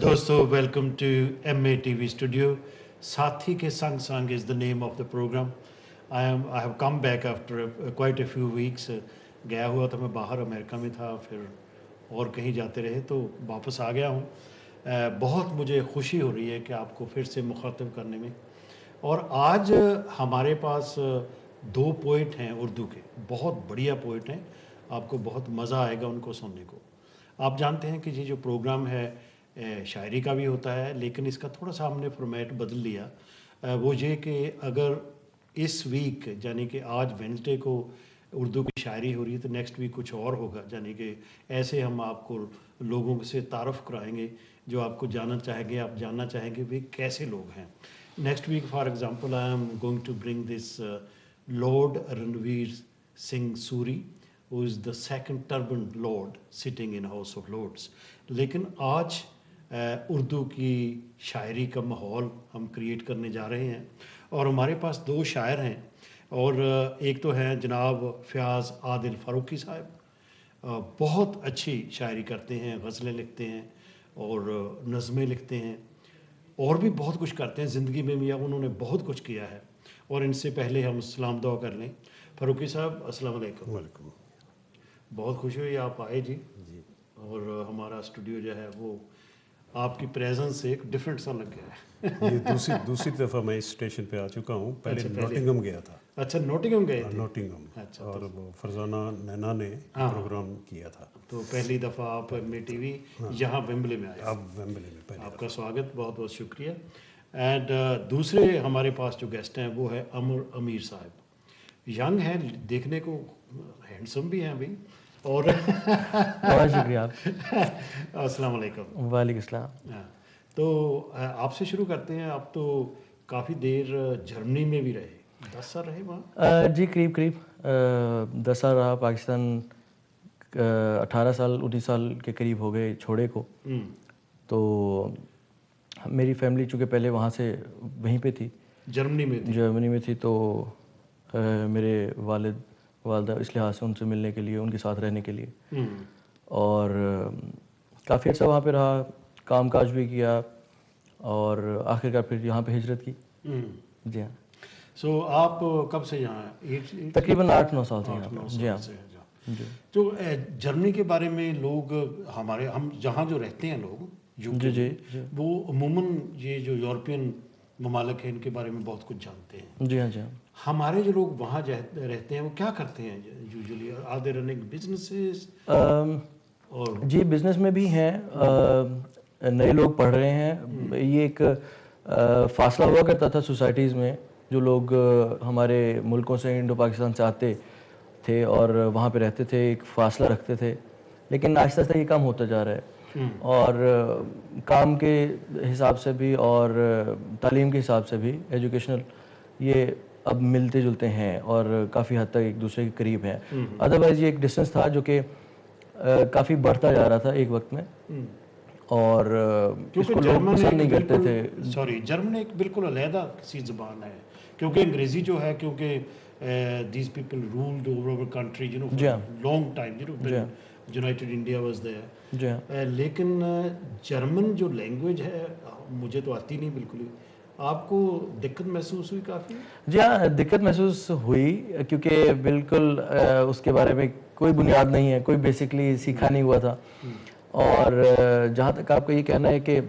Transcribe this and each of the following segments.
دوستو welcome to M A T V studio. Sathi کے سنگ سنگ is the name of the programme. I have come back after quite a few weeks. گیا ہوا تھا میں باہر, امریکہ میں تھا, پھر اور کہیں جاتے رہے تو واپس آ گیا ہوں. بہت مجھے خوشی ہو رہی ہے کہ آپ کو پھر سے مخاطب کرنے میں. اور آج ہمارے پاس دو پوئٹ ہیں اردو کے, بہت بڑھیا پوئٹ ہیں, آپ کو بہت مزہ آئے گا ان کو سننے کو. آپ جانتے ہیں کہ یہ جو پروگرام ہے شاعری کا بھی ہوتا ہے, لیکن اس کا تھوڑا سا ہم نے فارمیٹ بدل لیا. وہ یہ کہ اگر اس ویک یعنی کہ آج وینسڈے کو اردو کی شاعری ہو رہی ہے تو نیکسٹ ویک کچھ اور ہوگا, یعنی کہ ایسے ہم آپ کو لوگوں سے تعارف کرائیں گے جو آپ کو جاننا چاہیں گے, آپ جاننا چاہیں گے وہ کیسے لوگ ہیں. Next week for example I am going to bring this Lord Ranveer Singh sorry, who is the second turbaned lord sitting in House of Lords. لیکن آج اردو کی شاعری کا ماحول ہم کریٹ کرنے جا رہے ہیں, اور ہمارے پاس دو شاعر ہیں. اور ایک تو ہیں جناب فیاض عادل فاروقی صاحب, بہت اچھی شاعری کرتے ہیں, غزلیں لکھتے ہیں اور نظمیں لکھتے ہیں, اور بھی بہت کچھ کرتے ہیں زندگی میں بھی. انہوں نے بہت کچھ کیا ہے. اور ان سے پہلے ہم سلام دعا کر لیں. فاروقی صاحب السلام علیکم. وعلیکم. بہت خوشی ہوئی آپ آئے جی. اور ہمارا اسٹوڈیو جو ہے وہ آپ کی پریزنس سے ایک ڈفرینٹ سا لگ گیا ہے. یہ دوسری دفعہ میں اس اسٹیشن پہ آ چکا ہوں. پہلے نوٹنگھم گیا تھا. اچھا نوٹنگھم گئے تھے. نوٹنگھم, اور وہ فرزانہ نینا نے پروگرام کیا تھا. تو پہلی دفعہ آپ ایم اے ٹی وی یہاں ویمبلے میں آئے. اب ویمبلے میں پہلے آپ کا سواگت, بہت بہت شکریہ. اینڈ دوسرے ہمارے پاس جو گیسٹ ہیں وہ ہے امیر صاحب. ینگ ہیں, دیکھنے کو ہینڈسم بھی ہیں بھائی. اور بہت شکریہ آپ. السلام علیکم. وعلیکم السلام. تو آپ سے شروع کرتے ہیں. آپ تو کافی دیر جرمنی میں بھی رہے, 10 سال رہے وہاں. جی قریب 10 سال رہا. پاکستان 18 سال 19 سال کے قریب ہو گئے چھوڑے کو. تو میری فیملی چونکہ پہلے وہاں سے وہیں پہ تھی, جرمنی میں تھی, تو میرے والد والدہ اس لحاظ سے ان سے ملنے کے لیے, ان کے ساتھ رہنے کے لیے, اور کافی عرصہ وہاں پہ رہا, کام کاج بھی کیا, اور آخرکار پھر یہاں پہ ہجرت کی. جی ہاں. سو آپ کب سے یہاں ہیں؟ تقریباً 8-9 سال سے یہاں پہ. جی ہاں. جی. تو جرمنی کے بارے میں لوگ ہم جہاں جو رہتے ہیں لوگ جی وہ عموماً یہ جو یورپین ممالک ہیں ان کے بارے میں بہت کچھ جانتے ہیں. جی ہاں. جی ہاں. ہمارے جو لوگ وہاں رہتے ہیں وہ کیا کرتے ہیں usually? Are they running businesses? جی بزنس میں بھی ہیں, نئے لوگ پڑھ رہے ہیں. یہ ایک فاصلہ ہوا کرتا تھا سوسائٹیز میں, جو لوگ ہمارے ملکوں سے انڈو پاکستان سے آتے تھے اور وہاں پہ رہتے تھے, ایک فاصلہ رکھتے تھے. لیکن آہستہ آہستہ یہ کم ہوتا جا رہا ہے, اور کام کے حساب سے بھی اور تعلیم کے حساب سے بھی, ایجوکیشنل, یہ اب ملتے جلتے ہیں اور کافی حد تک ایک دوسرے کے قریب ہیں. ادروائز یہ ایک ڈسٹینس تھا جو کہ کافی بڑھتا جا رہا تھا ایک وقت میں, اور اس کو لوگ پسند نہیں کرتے تھے. جرمن ایک بالکل علیحدہ سی زبان ہے, کیونکہ انگریزی جو ہے, کیونکہ these people ruled over country long time, united India was there. لیکن جرمن جو لینگویج ہے مجھے تو آتی نہیں بالکل ہی. آپ کو دقت محسوس ہوئی کافی؟ جی ہاں, دقت محسوس ہوئی, کیونکہ بالکل اس کے بارے میں کوئی بنیاد نہیں ہے, کوئی بیسکلی سیکھا نہیں ہوا تھا. اور جہاں تک آپ کا یہ کہنا ہے کہ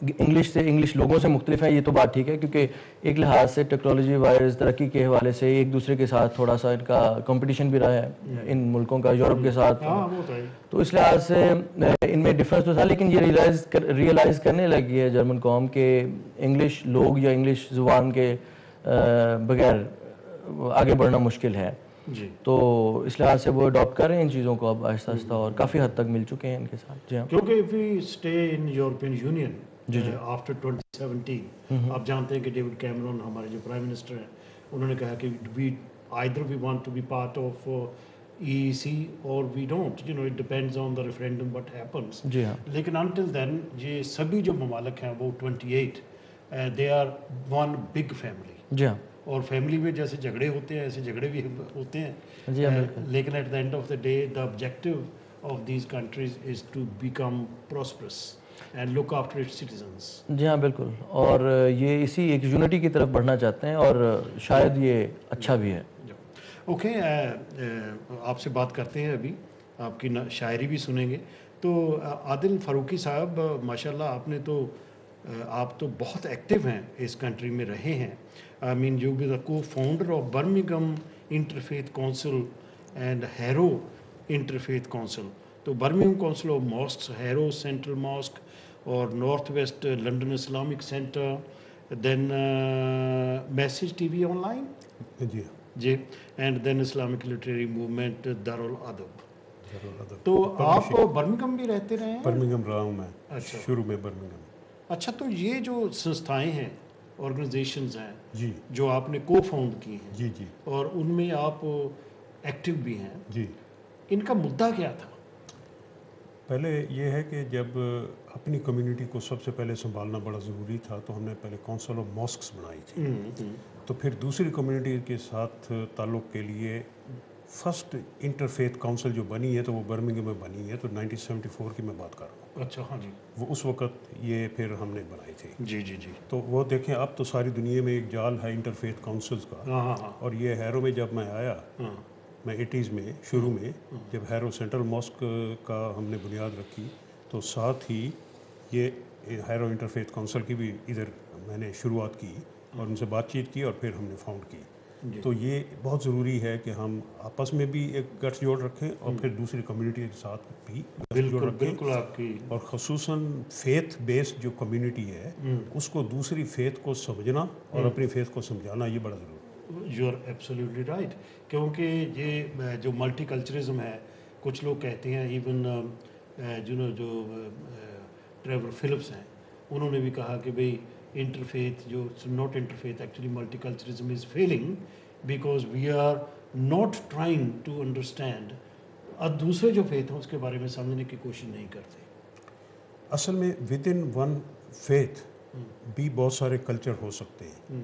انگلش لوگوں سے مختلف ہے, یہ تو بات ٹھیک ہے, کیونکہ ایک لحاظ سے ٹیکنالوجی وائز ترقی کے حوالے سے ایک دوسرے کے ساتھ تھوڑا سا ان کا کمپٹیشن بھی رہا ہے ان ملکوں کا, یورپ کے ساتھ. تو اس لحاظ سے ان میں ڈفرینس تو تھا, لیکن یہ ریئلائز کرنے لگی ہے جرمن قوم کہ انگلش لوگ یا انگلش زبان کے بغیر آگے بڑھنا مشکل ہے. تو اس لحاظ سے وہ اڈاپٹ کر رہے ہیں ان چیزوں کو اب آہستہ آہستہ, اور کافی حد تک مل چکے ہیں ان کے ساتھ. جی ہاں. کیونکہ if we stay in European Union after 2017, آپ جانتے ہیں کہ ڈیوڈ کیمرون ہمارے جو پرائم منسٹر ہیں, انہوں نے کہا کہ either we want to be part of EEC or we don't, it depends on the referendum what happens. جی ہاں. لیکن until then یہ سبھی جو ممالک ہیں وہ 28 they are one big family. جی ہاں. اور فیملی میں جیسے جھگڑے ہوتے ہیں ایسے جھگڑے بھی ہوتے ہیں, جی ہاں, لیکن at the end of the day the objective of these countries is to become prosperous and look after its citizens. جی ہاں بالکل, اور یہ اسی ایک یونٹی کی طرف بڑھنا چاہتے ہیں, اور شاید یہ اچھا بھی ہے. اوکے, آپ سے بات کرتے ہیں, ابھی آپ کی شاعری بھی سنیں گے. تو عادل فاروقی صاحب, ماشاءاللہ آپ تو بہت ایکٹیو ہیں, اس کنٹری میں رہے ہیں. آئی مین you be the co founder of Birmingham interfaith council and Harrow interfaith council. تو Birmingham council of mosques, Harrow central mosque, اور north west London Islamic centre, Deen message TV وی آن لائن جی, and Deen Islamic literary movement دارالادب. تو آپ Birmingham بھی رہتے رہے ہیں؟ برمنگھم رہا ہوں میں. اچھا, شروع میں برمنگھم. اچھا, تو یہ جو سنستھائیں ہیں, آرگنائزیشنز ہیں جی, جو آپ نے کو فاؤنڈ کی ہیں, جی جی, اور ان میں آپ ایکٹیو بھی ہیں, جی, ان کا مدعا کیا تھا؟ پہلے یہ ہے کہ جب اپنی کمیونٹی کو سب سے پہلے سنبھالنا بڑا ضروری تھا, تو ہم نے پہلے کونسل آف ماسکس بنائی تھی. تو پھر دوسری کمیونٹی کے ساتھ تعلق کے لیے فرسٹ انٹرفیتھ کونسل جو بنی ہے تو وہ برمنگھم میں بنی ہے. تو 1974 کی میں بات کر رہا ہوں. اچھا, ہاں جی, وہ اس وقت یہ پھر ہم نے بنائی تھی. جی جی جی. تو وہ دیکھیں, اب تو ساری دنیا میں ایک جال ہے انٹرفیتھ کونسلز کا. ہاں ہاں ہاں. اور یہ ہیرو میں جب میں آیا, میں 80s میں شروع میں جب ہیرو سینٹرل ماسک کا ہم نے بنیاد رکھی, تو ساتھ ہی یہ ہیرو انٹرفیتھ کونسل کی بھی ادھر میں نے شروعات کی اور ان سے بات چیت کی, اور پھر ہم نے فاؤنڈ کی. تو یہ بہت ضروری ہے کہ ہم آپس میں بھی ایک گٹھ جوڑ رکھیں, اور پھر دوسری کمیونٹی کے ساتھ بھی گٹھ جوڑ رکھیں. بالکل آپ کی, اور خصوصاً فیتھ بیسڈ جو کمیونٹی ہے اس کو دوسری فیتھ کو سمجھنا اور اپنی فیتھ کو سمجھانا, یہ بڑا ضروری ہے. یو آر ایبسلیوٹلی رائٹ, کیونکہ یہ جو ملٹی کلچرزم ہے, کچھ لوگ کہتے ہیں, ایون جو ٹریور فلپس ہیں, انہوں نے بھی کہا کہ بھئی انٹرفیتھ جو not interfaith, actually multiculturalism is failing because we are not trying to understand, اب دوسرے جو فیتھ ہیں اس کے بارے میں سمجھنے کی کوشش نہیں کرتے. اصل میں ود ان ون فیتھ بھی بہت سارے کلچر ہو سکتے ہیں,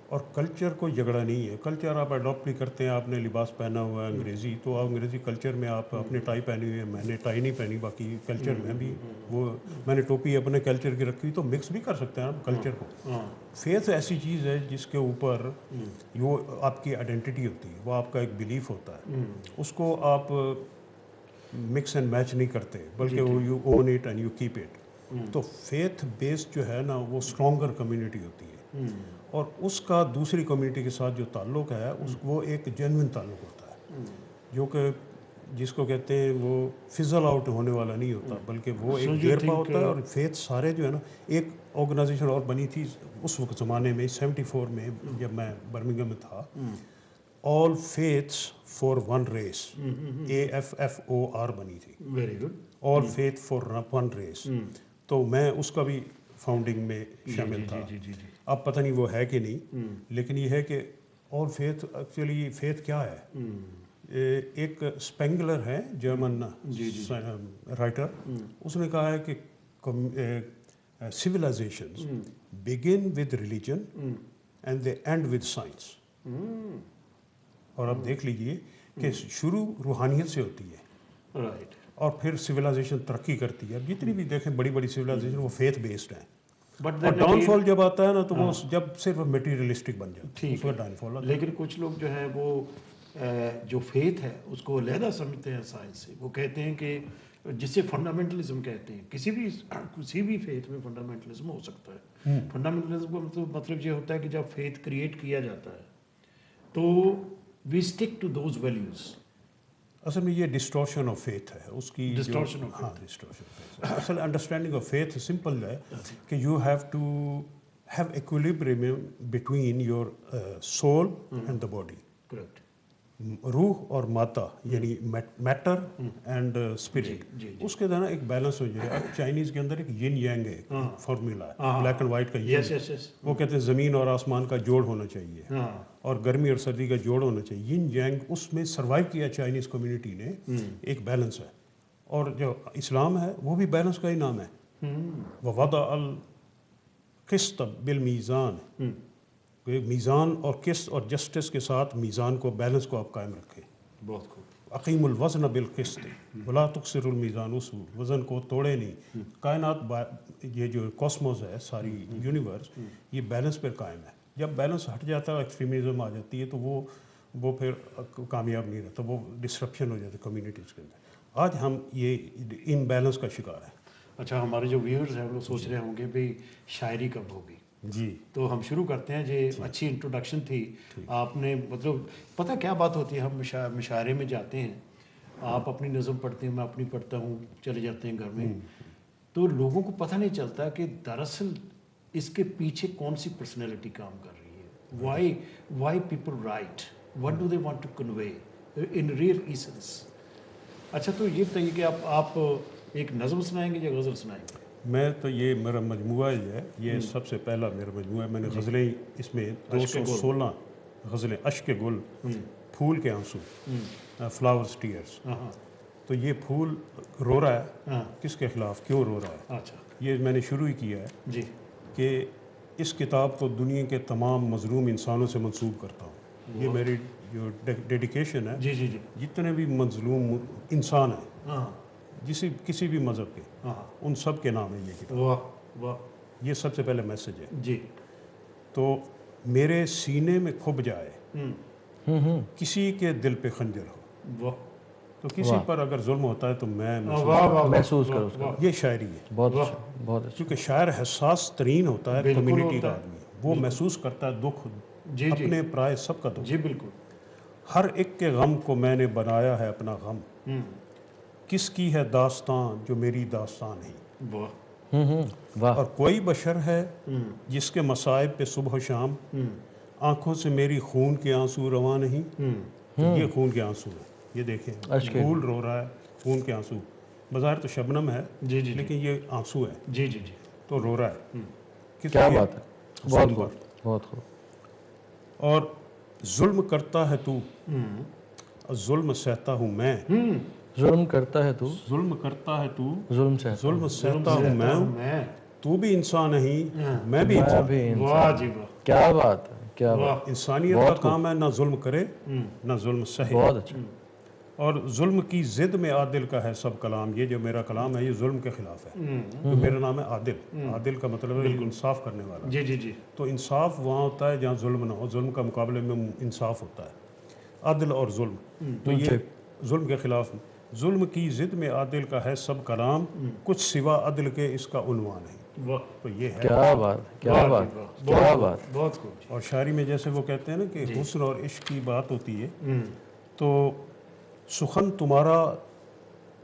اور کلچر کو جھگڑا نہیں ہے. کلچر آپ اڈاپٹ بھی کرتے ہیں, آپ نے لباس پہنا ہوا ہے انگریزی, تو آپ انگریزی کلچر میں آپ اپنے ٹائی پہنی ہوئی ہے, میں نے ٹائی نہیں پہنی, باقی کلچر میں بھی وہ میں نے ٹوپی اپنے کلچر کی رکھی, تو مکس بھی کر سکتے ہیں آپ کلچر کو. فیتھ ایسی چیز ہے جس کے اوپر وہ آپ کی آئیڈینٹی ہوتی ہے, وہ آپ کا ایک بلیف ہوتا ہے, اس کو آپ مکس اینڈ میچ نہیں کرتے, بلکہ وہ you own it and you keep it. تو فیتھ بیسڈ جو ہے نا وہ اسٹرانگر کمیونٹی ہوتی ہے, اور اس کا دوسری کمیونٹی کے ساتھ جو تعلق ہے وہ ایک جینوئن تعلق ہوتا ہے, جو کہ جس کو کہتے ہیں وہ فزل آؤٹ ہونے والا نہیں ہوتا, بلکہ وہ ایک گیرپا ہوتا ہے. اور فیتھ سارے جو ہے نا, ایک آرگنائزیشن اور بنی تھی اس وقت زمانے میں 74 میں جب میں برمنگھم میں تھا, all faiths for one race, AFFOR بنی تھی, very good, all faith for one race. تو میں اس کا بھی فاؤنڈنگ میں شامل تھا. اب پتہ نہیں وہ ہے کہ نہیں, لیکن یہ ہے کہ آل فیتھ, ایکچولی فیتھ کیا ہے, ایک اسپینگلر ہے جرمن رائٹر, اس نے کہا ہے کہ civilizations begin with religion and they end with science. اور اب دیکھ لیجئے کہ شروع روحانیت سے ہوتی ہے, رائٹ, اور پھر سویلائزیشن ترقی کرتی ہے. اب جتنی بھی دیکھیں بڑی بڑی سویلائزیشن وہ فیتھ بیسڈ ہیں, اور ڈاؤن فال جب آتا ہے نا تو وہ جب صرف میٹیریلسٹک بن جاتا ہے, اس کا ڈاؤن فال. لیکن کچھ لوگ جو ہے وہ جو فیتھ ہے اس کو علیحدہ سمجھتے ہیں سائنس سے. وہ کہتے ہیں کہ جسے فنڈامنٹلزم کہتے ہیں, کسی بھی فیتھ میں فنڈامنٹلزم ہو سکتا ہے. فنڈامنٹلزم کا مطلب یہ ہوتا ہے کہ جب فیتھ کریٹ کیا جاتا ہے تو we stick to those values. اصل میں یہ ڈسٹورشن آف فیتھ ہے, اس کی ڈسٹورشن آف ہاں ڈسٹورشن آف فیتھ. اصل انڈرسٹینڈنگ آف فیتھ سمپل ہے کہ you have to have equilibrium between your soul and the body. Correct. روح اور مادہ یعنی میٹر اینڈ اسپرٹ, اس کے ذرا ایک بیلنس ہو جائے. اب چائنیز کے اندر ایک ین یانگ ہے, فارمولا ہے بلیک اینڈ وائٹ کا, وہ کہتے ہیں زمین اور آسمان کا جوڑ ہونا چاہیے, اور گرمی اور سردی کا جوڑ ہونا چاہیے. ین یانگ اس میں سروائیو کیا چائنیز کمیونٹی نے, ایک بیلنس ہے. اور جو اسلام ہے وہ بھی بیلنس کا ہی نام ہے, وَوَضَعَ الْقِسْطَ بِالْمِيزَانِ, میزان اور قسط اور جسٹس کے ساتھ میزان کو, بیلنس کو آپ قائم رکھیں. بہت خوب. अकीमुल वज़न बिल क़िस्त वला तुक्सिरुल मीज़ान, उस वज़न को तोड़े नहीं। कायनात ये जो कॉस्मोस है, सारी यूनिवर्स, ये बैलेंस पर कायम है। जब बैलेंस हट जाता है, एक्सट्रीमिज़म आ जाती है, तो वो फिर कामयाब नहीं रहता, वो डिसरप्शन हो जाता है कम्युनिटीज़ के अंदर। आज हम ये इम्बैलेंस का शिकार हैं। अच्छा, हमारे जो व्यूअर्स हैं वो सोच रहे होंगे भाई शायरी कब होगी, जी तो हम शुरू करते हैं। जी, अच्छी इंट्रोडक्शन थी आपने, मतलब पता क्या बात होती है, हम मुशायरे में जाते हैं, आप अपनी नज़म पढ़ते हैं, मैं अपनी पढ़ता हूँ, चले जाते हैं घर में, तो लोगों को पता नहीं चलता कि दरअसल इसके पीछे कौन सी पर्सनैलिटी काम कर रही है। Why people write, what do they want to convey in real essence. अच्छा, तो ये बताइए कि आप एक नज़म सुनाएंगे या गज़ल सुनाएंगे? मैं तो ये मेरा मजमूआ ही है, ये सबसे पहला मेरा मजमूआ है। मैंने गज़लें इसमें 216 गज़लें, अश्क गुल, फूल के आंसू, फ्लावर्स टीयर्स। तो ये फूल रो रहा है, किसके ख़िलाफ़, क्यों रो रहा है? अच्छा ये मैंने शुरू ही किया है जी, कि इस किताब को दुनिया के तमाम मज़लूम इंसानों से मंसूब करता हूँ। ये मेरी जो डेडिकेशन है, जी जी जी, जितने भी मज़लूम इंसान हैं, हाँ किसी भी मज़हब के, हाँ, उन सब के नाम है ये किताब। वाह वाह, ये सबसे पहले मैसेज है। जी, तो मेरे सीने में खुब जाए किसी के दिल पे खंजर हो। वाह तो किसी पर अगर जुल्म होता है तो मैं वाह वाह, महसूस करो उसको। ये शायरी है, बहुत अच्छा, बहुत अच्छा। क्योंकि शायर हसास तरीन होता है, बिल्कुल कम्युनिटी का होता है। आदमी, वो महसूस करता है दुख, जी जी अपने पराए सबका दुख। जी, बिल्कुल। हर एक के गम को मैंने बनाया है अपना गम, किसकी है दास्तां जो मेरी दास्तां नहीं। वाह वाह, और कोई बशर है जिसके मसाइब पे सुबह शाम आंखों से मेरी खून के आंसू रवा नहीं। तो ये खून के आंसू है, ये देखें, फूल रो रहा है, खून के आंसू। बाजार तो शबनम है, जी जी लेकिन ये आंसू है, जी जी जी, तो रो रहा है। क्या लिए? बात है, बहुत खूब, बहुत खूब। और जुल्म करता है तू और जुल्म सहता हूँ मैं। जुल्म करता है तू, जुल्म करता है तू, जुल्म से जुल्म सहता हूँ मैं। तू भी इंसान नहीं, मैं भी मैं इंसान। भी इंसान। वाह जी वाह, क्या बात है, क्या बात, इंसानियत का काम है ना जुल्म करे ना जुल्म सहे। बहुत अच्छा। और जुल्म की जिद में आदिल का है सब कलाम। ये जो मेरा कलाम है, ये जुल्म के खिलाफ है। तो मेरा नाम है आदिल। आदिल का मतलब है इंसाफ करने वाला। जी जी जी, तो इंसाफ वहाँ होता है जहाँ जुल्म ना हो, जुल्म का मुकाबले में इंसाफ होता है, अदल और जुल्म। तो ये जुल्म के खिलाफ, जुल्म की जिद में आदिल का है सब कलाम, कुछ सिवा अदल के इसका उन्वान नहीं। वाह, तो ये है। क्या बात, क्या वाह जी बात, वाह, क्या बहुत बात। खूब, बहुत खूब। और शायरी में जैसे वो कहते हैं ना कि हुस्न और इश्क की बात होती है, तो सुखन तुम्हारा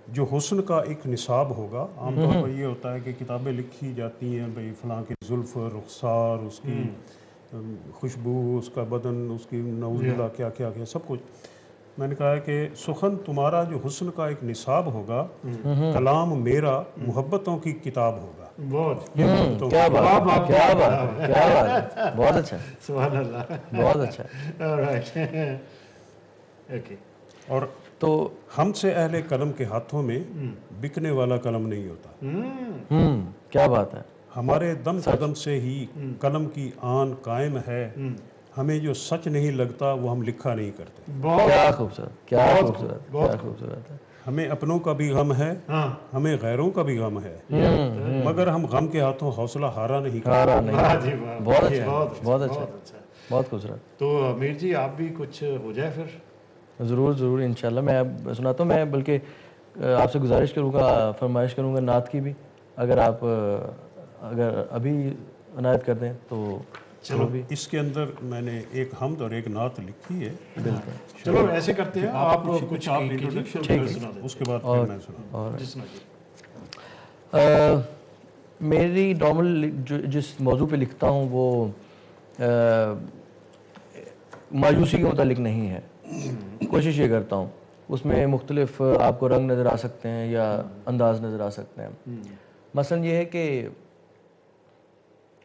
जो हुस्न का एक निसाब होगा। आमतौर पर ये होता है कि किताबें लिखी जाती हैं, भाई फलां की जुल्फ, रुखसार, उसकी खुशबू, उसका बदन, उसकी नौजुला, क्या क्या क्या सब कुछ। मैंने कहा है कि सुखन तुम्हारा जो हुस्न का एक निसाब होगा, कलाम मेरा मोहब्बतों की किताब होगा। बहुत, क्या बात है, क्या बात है, क्या बात है, बहुत अच्छा, सुभान अल्लाह, बहुत अच्छा। Alright, okay. और तो हमसे अहले कलम के हाथों में बिकने वाला कलम नहीं होता। क्या बात है, हमारे दम कदम से ही कलम की आन कायम है। हमें जो सच नहीं लगता वो हम लिखा नहीं करते। बहुत, क्या खूबसूरत, क्या खूबसूरत, क्या खूबसूरत है। हमें अपनों का भी गम है, हमें गैरों का भी गम है, मगर हम गम के हाथों हौसला हारा नहीं करते। हारा नहीं, वाह जी वाह, बहुत अच्छा, बहुत बहुत अच्छा, बहुत अच्छा। बहुत खूबसूरत। तो अमीर जी, आप भी कुछ हो जाए फिर। ज़रूर ज़रूर, इंशाल्लाह। मैं सुनाता हूँ। मैं बल्कि आपसे गुजारिश करूँगा, फरमाइश करूँगा नात की भी, अगर आप अगर अभी अनायत कर दें तो चलो, इसके अंदर मैंने एक हमद और एक नात लिखी है। बिल्कुल। चलो ऐसे करते हैं, आप कुछ आप कीजिए, इंट्रोडक्शन फिर सुना दें। उसके बाद फिर मैं सुना। और जी, सुनाइए। मेरी नॉर्मल जिस मौजू पे लिखता हूँ वो मायूसी के मुतालिक नहीं है। कोशिश ये करता हूँ, उसमें मुख्तलिफ आपको रंग नज़र आ सकते हैं या अंदाज नज़र आ सकते हैं। मसलन ये है कि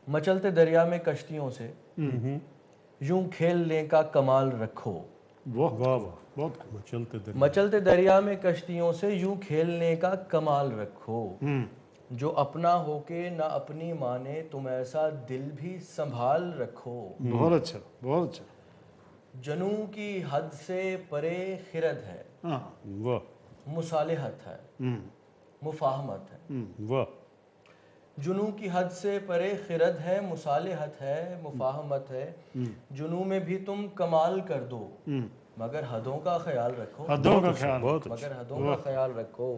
मचलते दरिया में कश्तियों से यूं खेलने का कमाल रखो। वाह वाह वाह, बहुत मचलते दरिया। मचलते दरिया में कश्तियों से यूं खेलने का कमाल रखो, जो अपना होके ना अपनी माने तुम ऐसा दिल भी संभाल रखो। बहुत अच्छा, बहुत अच्छा। जनू की हद से परे खिरद है, हाँ वाह मुसालिहत है, मुफाहमत है। वाह जुनू की हद से परे खिरद है, मुसालिहत है, मुफाहमत है। जुनू में भी तुम कमाल कर दो, मगर हदों का ख्याल रखो, हदों का ख्याल बहुत अच्छा मगर हदों का ख्याल रखो।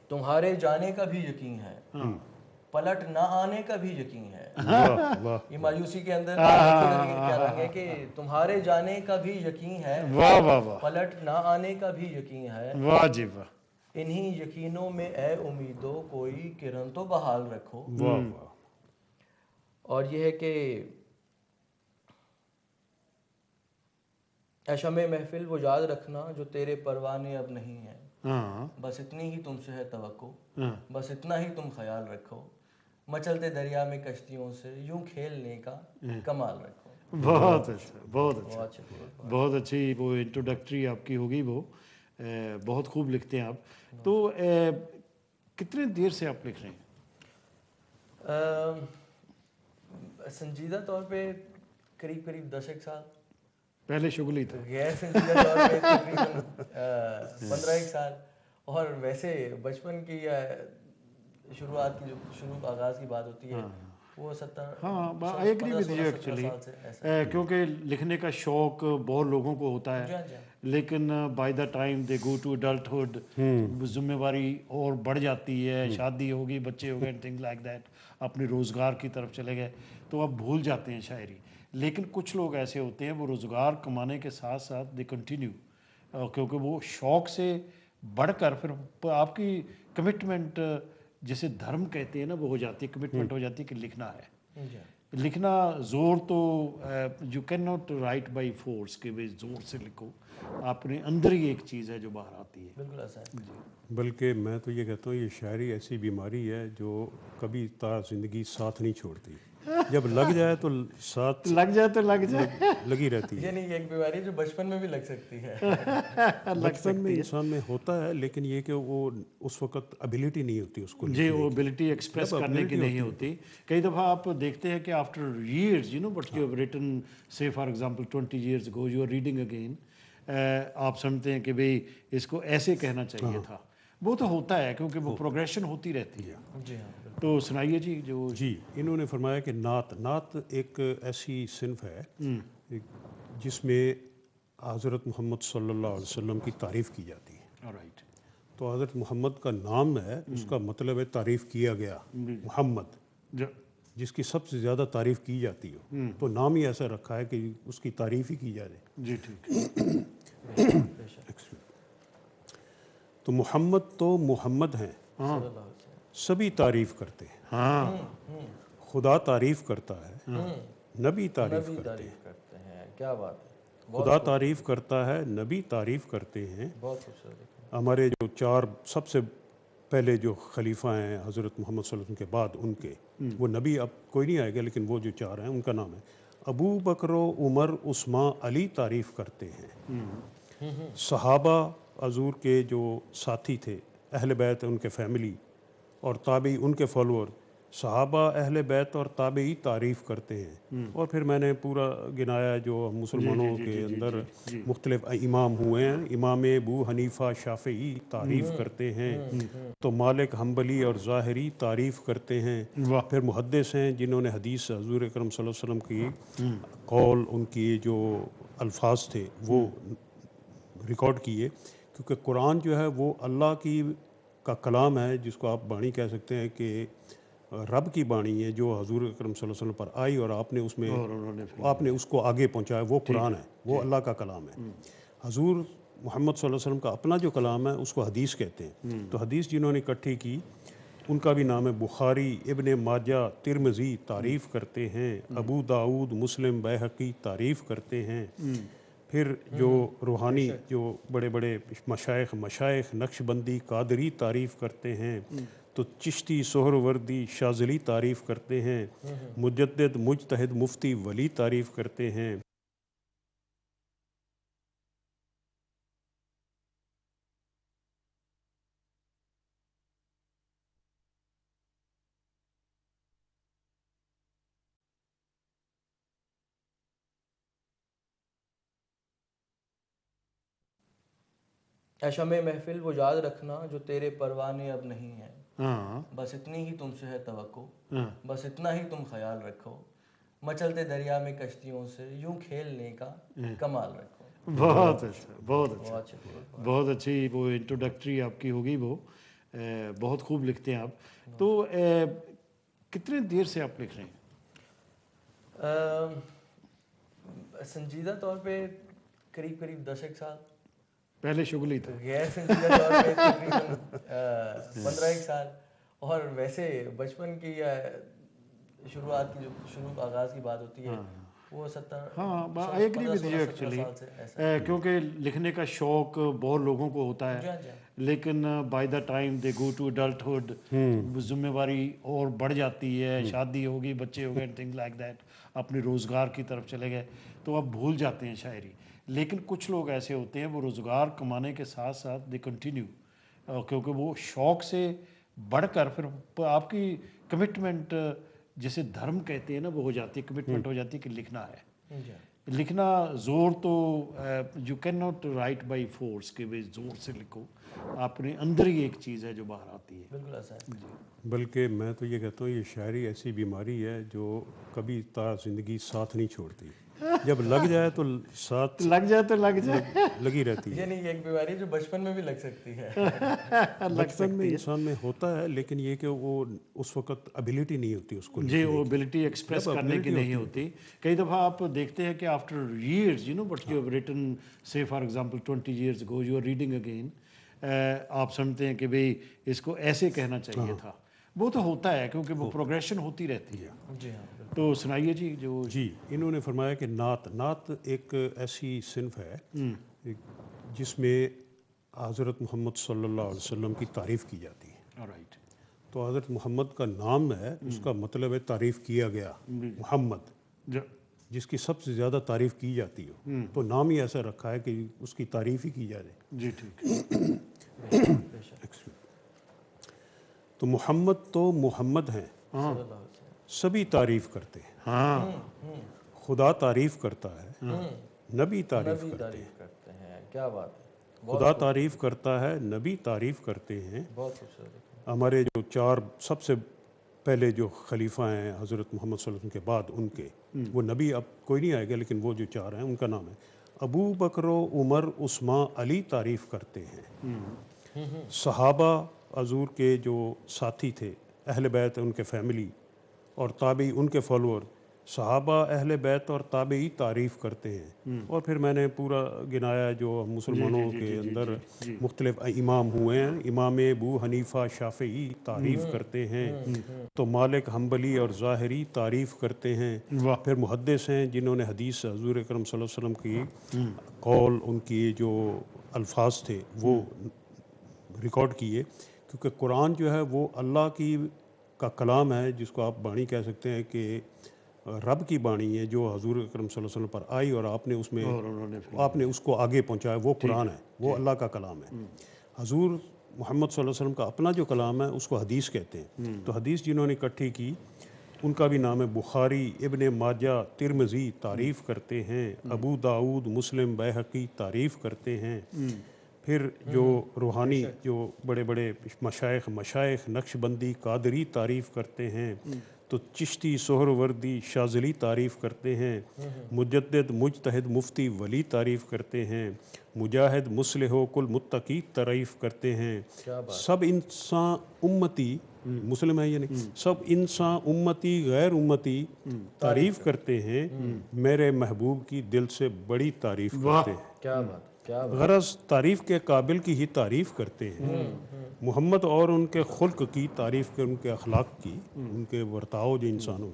तुम्हारे जाने का भी यकीन है, पलट ना आने का भी यकीन है। वाह वाह ये मायूसी के अंदर क्या रंग है कि तुम्हारे जाने का भी यकीन है, वाह वाह वाह पलट ना आने का भी यकीन है। वाह जी वाह इन्हीं यकीनों में ए उम्मीदों कोई किरण तो बहाल रखो। वाह वाह और ये है कि ऐ शमे महफिल वो याद रखना जो तेरे परवाने अब नहीं है, हाँ बस इतनी ही तुमसे है तवक्को, हाँ बस इतना ही तुम ख्याल रखो। मचलते दरिया में कश्तियों से यूं खेलने का कमाल रखो। बहुत अच्छा बहुत अच्छा बहुत शुक्रिया। बहुत अच्छी वो इंट्रोडक्टरी आपकी होगी वो बहुत खूब लिखते हैं आप तो कितने देर से आप लिख रहे हैं संजीदा तौर पे करीब करीब 10 एक साल, पहले शुगल ही था गैर संजीदा तौर पे तकरीबन 15 एक साल, और वैसे बचपन की या शुरुआत की जो शुरू आगाज़ की बात होती है वो 70 हाँ I agree with you actually क्योंकि लिखने का शौक बहुत लोगों को होता है लेकिन by the time they go to adulthood जिम्मेवारी और बढ़ जाती है शादी होगी बच्चे हो गए थिंग्स लाइक दैट अपने रोज़गार की तरफ चले गए तो अब भूल जाते हैं शायरी लेकिन कुछ लोग ऐसे होते हैं वो रोज़गार कमाने के साथ साथ दे कंटिन्यू क्योंकि वो शौक से बढ़कर फिर आपकी कमिटमेंट जिसे धर्म कहते हैं ना वो हो जाती है कमिटमेंट हो जाती है कि लिखना है लिखना जोर तो you can not right by force कि भाई जोर से लिखो अपने अंदर ही एक चीज़ है जो बाहर आती है बिल्कुल ऐसा है। बल्कि मैं तो ये कहता हूँ ये शायरी ऐसी बीमारी है जो कभी ता ज़िंदगी साथ नहीं छोड़ती जब लग जाए तो साथ लग जाए तो लग जाए लगी रहती है ये नहीं एक बीमारी जो बचपन में भी लग सकती है बचपन में इंसान में होता है लेकिन ये कि वो उस वक्त एबिलिटी नहीं होती उसको जी वो एबिलिटी एक्सप्रेस करने की नहीं होती कई दफ़ा आप देखते हैं कि after years you know but you have written say for example 20 years ago you are reading again आप समझते हैं कि भाई इसको ऐसे कहना चाहिए था वो तो होता है क्योंकि वो प्रोग्रेशन होती रहती है जी हाँ तो सुनाइए जी जो जी इन्होंने फरमाया कि नात एक ऐसी सिनफ है जिसमें हज़रत मोहम्मद सल्लल्लाहु अलैहि वसल्लम की तारीफ़ की जाती है राइट तो हज़रत मोहम्मद का नाम है उसका मतलब है तारीफ़ किया गया मोहम्मद जिसकी सबसे ज़्यादा तारीफ़ की जाती हो तो नाम ही ऐसा रखा है कि उसकी तारीफ़ ही की जाए जी ठीक तो मोहम्मद हैं सभी तारीफ़ करते हैं हाँ खुदा तारीफ़ करता है नबी तारीफ़ करते हैं क्या बात है खुदा तारीफ़ करता है नबी तारीफ़ करते हैं बहुत खूबसूरत हमारे जो चार सबसे पहले जो खलीफा हैं हज़रत मोहम्मद सल्लल्लाहु अलैहि वसल्लम के बाद उनके वो नबी अब कोई नहीं आएगा लेकिन वो जो चार हैं उनका नाम है अबू बकर उमर उस्मान अली तारीफ़ करते हैं सहाबा हजूर के जो साथी थे अहल बैत उनके फैमिली और ताबी उनके फॉलोअर सहाबा अहल बैत और ताबी तारीफ़ करते हैं और फिर मैंने पूरा गिनाया जो मुसलमानों के अंदर मुख्तलिफ इमाम हुए हैं इमाम अबू हनीफ़ा शाफ़ी तारीफ़ करते हैं तो मालिक हम्बली और ज़ाहिरी तारीफ़ करते हैं फिर मुहद्दिस हैं जिन्होंने हदीस हज़ूर अकरम सल्लल्लाहु अलैहि वसल्लम की कौल उनकी जो अल्फाज थे वो रिकॉर्ड किए क्योंकि कुरान जो है वो अल्लाह की का कलाम है जिसको आप बाणी कह सकते हैं कि रब की बाणी है जो हजूर अकरम सल्लल्लाहु अलैहि वसल्लम पर आई और आपने उसमें आपने उसको आगे पहुंचाया वो कुरान है वो अल्लाह का कलाम है हजूर मोहम्मद सल्लल्लाहु अलैहि वसल्लम का अपना जो कलाम है उसको हदीस कहते हैं तो हदीस जिन्होंने इकट्ठी की उनका भी नाम है बुखारी इब्ने माजा तिरमिज़ी तारीफ़ करते हैं अबू दाऊद मुस्लिम बैहक़ी तारीफ़ करते हैं फिर जो रूहानी जो बड़े बड़े मशाइख नक्शबंदी कादरी तारीफ़ करते हैं तो चिश्ती सोहरवर्दी शाज़ली तारीफ़ करते हैं मुजद्दिद मुजतहिद मुफ्ती वली तारीफ़ करते हैं ऐशा में महफिल वो याद रखना जो तेरे परवाने अब नहीं है, हाँ बस इतनी ही तुमसे है तवक्को, हाँ बस इतना ही तुम ख्याल रखो, मचलते दरिया में कश्तियों से यूं खेलने का कमाल रखो। बहुत अच्छा, बहुत अच्छा, बहुत शुक्रिया। बहुत अच्छी वो इंट्रोडक्टरी आपकी होगी वो। बहुत खूब लिखते हैं आप। तो कितने देर से आप लिख रहे हैं? संजीदा तौर पे करीब करीब 10 साल, पहले शुगल ही था। गैर संजीदा तौर पे तकरीबन 15 साल, और वैसे बचपन की शुरुआत की जो आगाज़ की बात होती है वो 70। हाँ, I agree with you actually, क्योंकि लिखने का शौक बहुत लोगों को होता है, लेकिन by the time they go to adulthood जिम्मेवारी और बढ़ जाती है, शादी होगी, बच्चे हो गए, थिंग्स लाइक दैट, अपने रोज़गार की तरफ चले गए, तो अब भूल जाते हैं शायरी। लेकिन कुछ लोग ऐसे होते हैं वो रोज़गार कमाने के साथ साथ दे कंटिन्यू, क्योंकि वो शौक से बढ़कर फिर आपकी कमिटमेंट, जिसे धर्म कहते हैं ना, वो हो जाती है, कमिटमेंट हो जाती है कि लिखना है। लिखना ज़ोर तो you can not right by force कि भाई ज़ोर से लिखो, अपने अंदर ही एक चीज़ है जो बाहर आती है। बिल्कुल ऐसा है। बल्कि मैं तो ये कहता हूँ ये शायरी ऐसी बीमारी है जो कभी ता ज़िंदगी साथ नहीं छोड़ती, जब लग जाए तो साथ लग जाए तो लग जाए, लगी रहती है। ये नहीं, एक बीमारी जो बचपन में भी लग सकती है। बचपन में इंसान में होता है, लेकिन ये कि वो उस वक्त एबिलिटी नहीं होती उसको जी, वो एबिलिटी एक्सप्रेस करने की नहीं होती। कई दफ़ा आप देखते हैं कि after years, you know what you have written, say for example 20 years ago, you are reading again, आप समझते हैं कि भाई इसको ऐसे कहना चाहिए था। वो तो होता है क्योंकि वो प्रोग्रेशन होती रहती है। जी हाँ। तो सुनाइए जी। जो जी, इन्होंने फरमाया कि नात एक ऐसी सिनफ है जिसमें हज़रत मोहम्मद सल्लल्लाहु अलैहि वसल्लम की तारीफ़ की जाती है। राइट। तो हज़रत मोहम्मद का नाम है, उसका मतलब है तारीफ़ किया गया, मोहम्मद, जिसकी सबसे ज़्यादा तारीफ़ की जाती हो, तो नाम ही ऐसा रखा है कि उसकी तारीफ़ ही की जाए। जी ठीक। तो मोहम्मद तो मोहम्मद हैं, सभी तारीफ़ करते हैं। हाँ, खुदा तारीफ़ करता है, नबी तारीफ़ करते हैं। क्या बात है। खुदा तारीफ़ करता है, नबी तारीफ़ करते हैं। बहुत खूबसूरत। हमारे जो 4 सबसे पहले जो खलीफा हैं हज़रत मोहम्मद सल्लल्लाहु अलैहि वसल्लम के बाद उनके, वो नबी अब कोई नहीं आएगा, लेकिन वो जो 4 हैं उनका नाम है अबू बकर, उमर, उस्मान, अली तारीफ़ करते हैं। सहाबा हज़ूर के जो साथी थे, अहले बैत उनके फैमिली और ताबी उनके फॉलोअर, सहाबा, अहले बैत और ताबी तारीफ़ करते हैं। और फिर मैंने पूरा गिनाया जो मुसलमानों के अंदर मुख्तलिफ इमाम हुए हैं। इमाम अबू हनीफ़ा शाफ़िई तारीफ़ करते हैं, तो मालिक, हम्बली और ज़ाहिरी तारीफ़ करते हैं। फिर मुहद्दिस हैं जिन्होंने हदीस हज़ूर अकरम सल्लल्लाहु अलैहि वसल्लम की कौल, उनकी जो अल्फाज थे वो रिकॉर्ड किए, क्योंकि कुरान जो है वो अल्लाह की का कलाम है, जिसको आप बाणी कह सकते हैं कि रब की बाणी है, जो हजूर अकरम सल्लल्लाहु अलैहि वसल्लम पर आई और आपने उसमें आपने उसको आगे पहुंचाया, वो कुरान है, वो अल्लाह का कलाम है। हजूर मोहम्मद सल्लल्लाहु अलैहि वसल्लम का अपना जो कलाम है उसको हदीस कहते हैं। तो हदीस जिन्होंने इकट्ठी की उनका भी नाम है बुखारी, इब्ने माजा, तिरमिज़ी तारीफ़ करते हैं, अबू दाऊद, मुस्लिम, बैहक़ी तारीफ़ करते हैं। फिर जो रूहानी जो बड़े बड़े मशाइख नक्शबंदी, कादरी तारीफ़ करते हैं। तो चिश्ती, सोहरवर्दी, शाज़ली तारीफ़ करते हैं। मुजद्दिद, मुजतहिद, मुफ्ती, वली तारीफ़ करते हैं। मुजाहिद, मुस्लिह, कुल मुत्तकी तारीफ़ करते हैं। सब इंसान उम्मती, मुस्लिम है यानी सब इंसान उम्मती गैर उम्मती तारीफ़ करते हैं। मेरे महबूब की दिल से बड़ी तारीफ़ करते हैं। क्या बात, क्या बात। गरज तारीफ़ के काबिल की ही तारीफ़ करते हैं। मोहम्मद और उनके खुल्क की तारीफ़ के, उनके अखलाक की, उनके बर्ताव जो इंसानों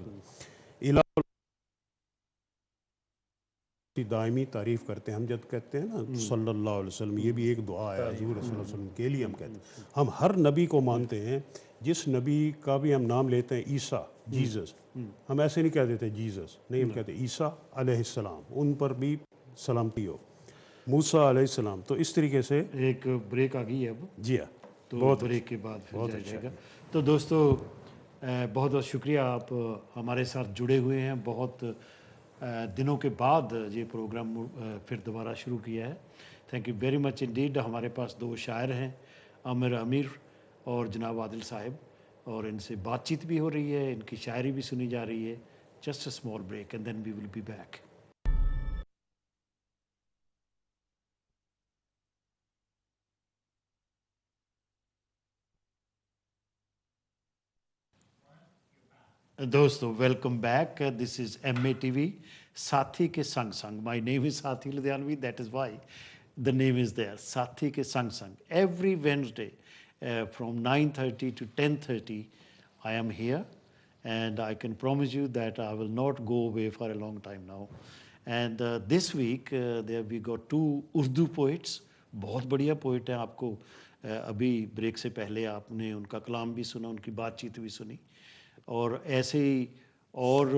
की दायमी तारीफ़ करते हैं। हम जब कहते हैं ना सल्लल्लाहु अलैहि वसल्लम, ये भी एक दुआ है हज़ूर सल्लल्लाहु अलैहि वसल्लम के लिए हम कहते हैं। हम हर नबी को मानते हैं, जिस नबी का भी हम नाम लेते हैं ईसा, जीसस, हम ऐसे नहीं कह देते जीसस, नहीं, हम कहते ईसा अलैहिस्सलाम, उन पर भी सलामती हो, मूसा अलैहिस्सलाम। तो इस तरीके से एक ब्रेक आ गई है अब। जी हाँ, तो बहुत ब्रेक के बाद फिर जाया जाएगा। तो दोस्तों बहुत बहुत शुक्रिया, आप हमारे साथ जुड़े हुए हैं। बहुत दिनों के बाद ये प्रोग्राम फिर दोबारा शुरू किया है। Thank you very much Indeed. हमारे पास 2 शायर हैं, आमिर आमिर और जनाब आदिल साहब, और इनसे बातचीत भी हो रही है, इनकी शायरी भी सुनी जा रही है। Just a small break and then we will be back. दोस्तों welcome back, this is MATV Sathi के संग संग। My name is Sathi Ludhianvi, that is why the name is there, Sathi के संग संग। Every Wednesday from 9:30 to 10:30 I am here, and I can promise you that I will not go away for a long time now. And this week there we got 2 Urdu poets, बहुत बढ़िया poet हैं। आपको अभी break से पहले आपने उनका कलाम भी सुना, उनकी बातचीत भी सुनी, और ऐसे ही और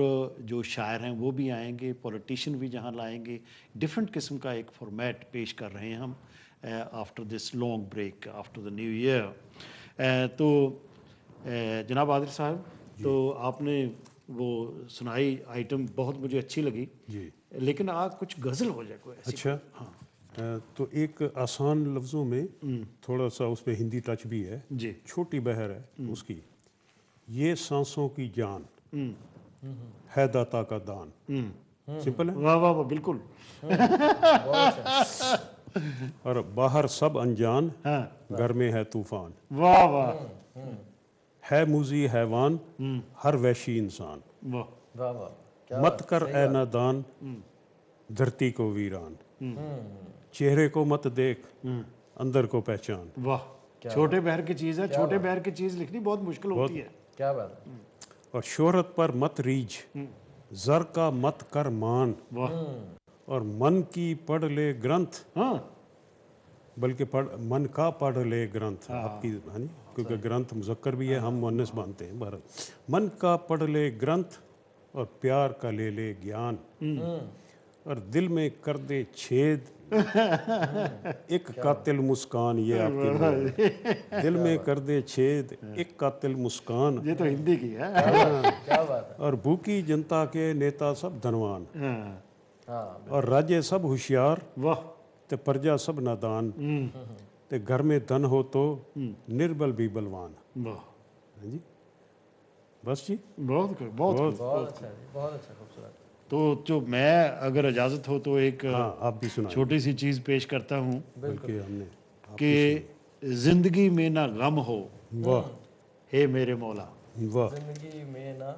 जो शायर हैं वो भी आएंगे, पॉलिटिशियन भी जहाँ लाएंगे। डिफरेंट किस्म का एक फॉर्मेट पेश कर रहे हैं हम after this long break after the new year. तो जनाब आदिल साहब, तो आपने वो सुनाई आइटम बहुत मुझे अच्छी लगी जी, लेकिन आज कुछ गज़ल हो जाए कोई ऐसी। अच्छा। हाँ, तो एक आसान लफ्ज़ों में थोड़ा सा उसमें हिंदी टच भी है जी। छोटी बहर है उसकी। ये सांसों की जान है दाता का दान। सिंपल है। वाह वाह वाह, बिल्कुल। और बाहर सब अनजान, हाँ, घर में है तूफान। वाह वाह है मूजी हैवान, हर वैशी इंसान। वाह वाह वाह, मत कर ए नादान, धरती को वीरान। चेहरे को मत देख, अंदर को पहचान। वाह, छोटे बहर की चीज़ है। छोटे बहर की चीज़ लिखनी बहुत मुश्किल होती है। क्या बात है। और शोहरत पर मत रीझ, जर का मत कर मान। वाह, और मन की पढ़ ले ग्रंथ, हाँ बल्कि मन का पढ़ ले ग्रंथ। आपकी है नी, क्योंकि ग्रंथ मुज़क्कर भी है, हम मुअन्नस मानते हैं। भारत मन का पढ़ ले ग्रंथ, और प्यार का ले ले ज्ञान। और दिल में कर दे छेद, एक कातिल मुस्कान। ये आपके दिल में कर दे छेद, एक कातिल मुस्कान। ये तो हिंदी की है। क्या बात है। और भूखी जनता के नेता सब धनवान, हाँ, हाँ, और राजे सब होशियार, वाह, ते प्रजा सब नादान। ते घर में धन हो तो निर्बल भी बलवान। वाह, हाँ जी, बस जी। बहुत बहुत खूब। बहुत अच्छा जी, बहुत अच्छा, खूबसूरत। तो जो मैं अगर इजाज़त हो तो एक हाँ, आप भी सुनाइए। छोटी सी चीज़ पेश करता हूँ बल्कि हमने कि ज़िंदगी में ना गम हो, वाह हे मेरे मौला। वाह, जिंदगी में ना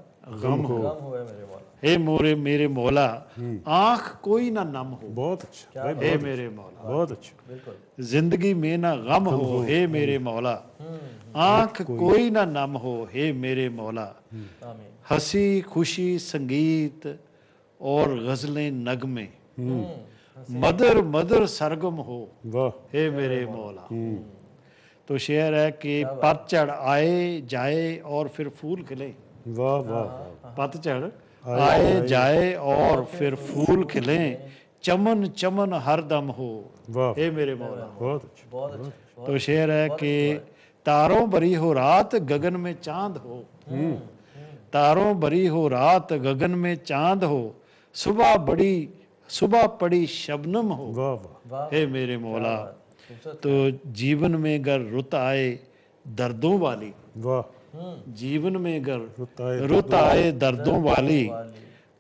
गम हो, गम हुए मेरे मौला। हे मेरे मौला, आँख कोई ना नम हो, बहुत अच्छा भाई, हे मेरे मौला। बहुत अच्छा। बिल्कुल। जिंदगी में ना गम हो, हे मेरे मौला, आँख कोई ना नम हो, हे मेरे मौला। आमीन। हंसी खुशी संगीत और गज़लें नगमे, मदर मदर सरगम हो, वाह, हे मेरे मौला। तो शेर है कि पतझड़ आए जाए और फिर फूल खिले। वाह, वाह, पतझड़ आए जाए और फिर फूल खिले, चमन चमन हर दम हो, वाह, हे मेरे मौला। बहुत अच्छा। बहुत अच्छा। तो शेर है कि तारों भरी हो रात गगन में चांद हो, तारों भरी हो रात गगन में चांद हो, सुबह पड़ी शबनम हो, वाह, वाह, हे मेरे मौला। तो जीवन में गर रुत आए दर्दों वाली, वाह, जीवन में गर रुत रुत आए दर्दों वाली,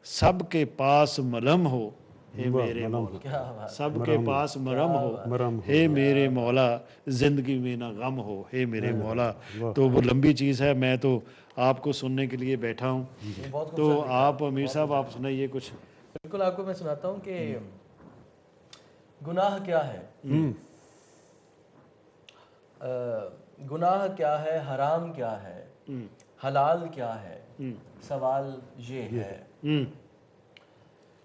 सबके पास मलहम हो, हे मेरे मौला। क्या बात। सबके पास मरहम हो, मरहम हे मेरे मौला। जिंदगी में ना गम हो, हे मेरे मौला। तो वो लंबी चीज़ है, मैं तो आपको सुनने के लिए बैठा हूँ। ये बहुत तो आप अमीर साहब आप सुनाइए कुछ। बिल्कुल, आपको मैं सुनाता हूँ कि गुनाह क्या है। गुनाह क्या है, हराम क्या है, हलाल क्या है, सवाल ये है।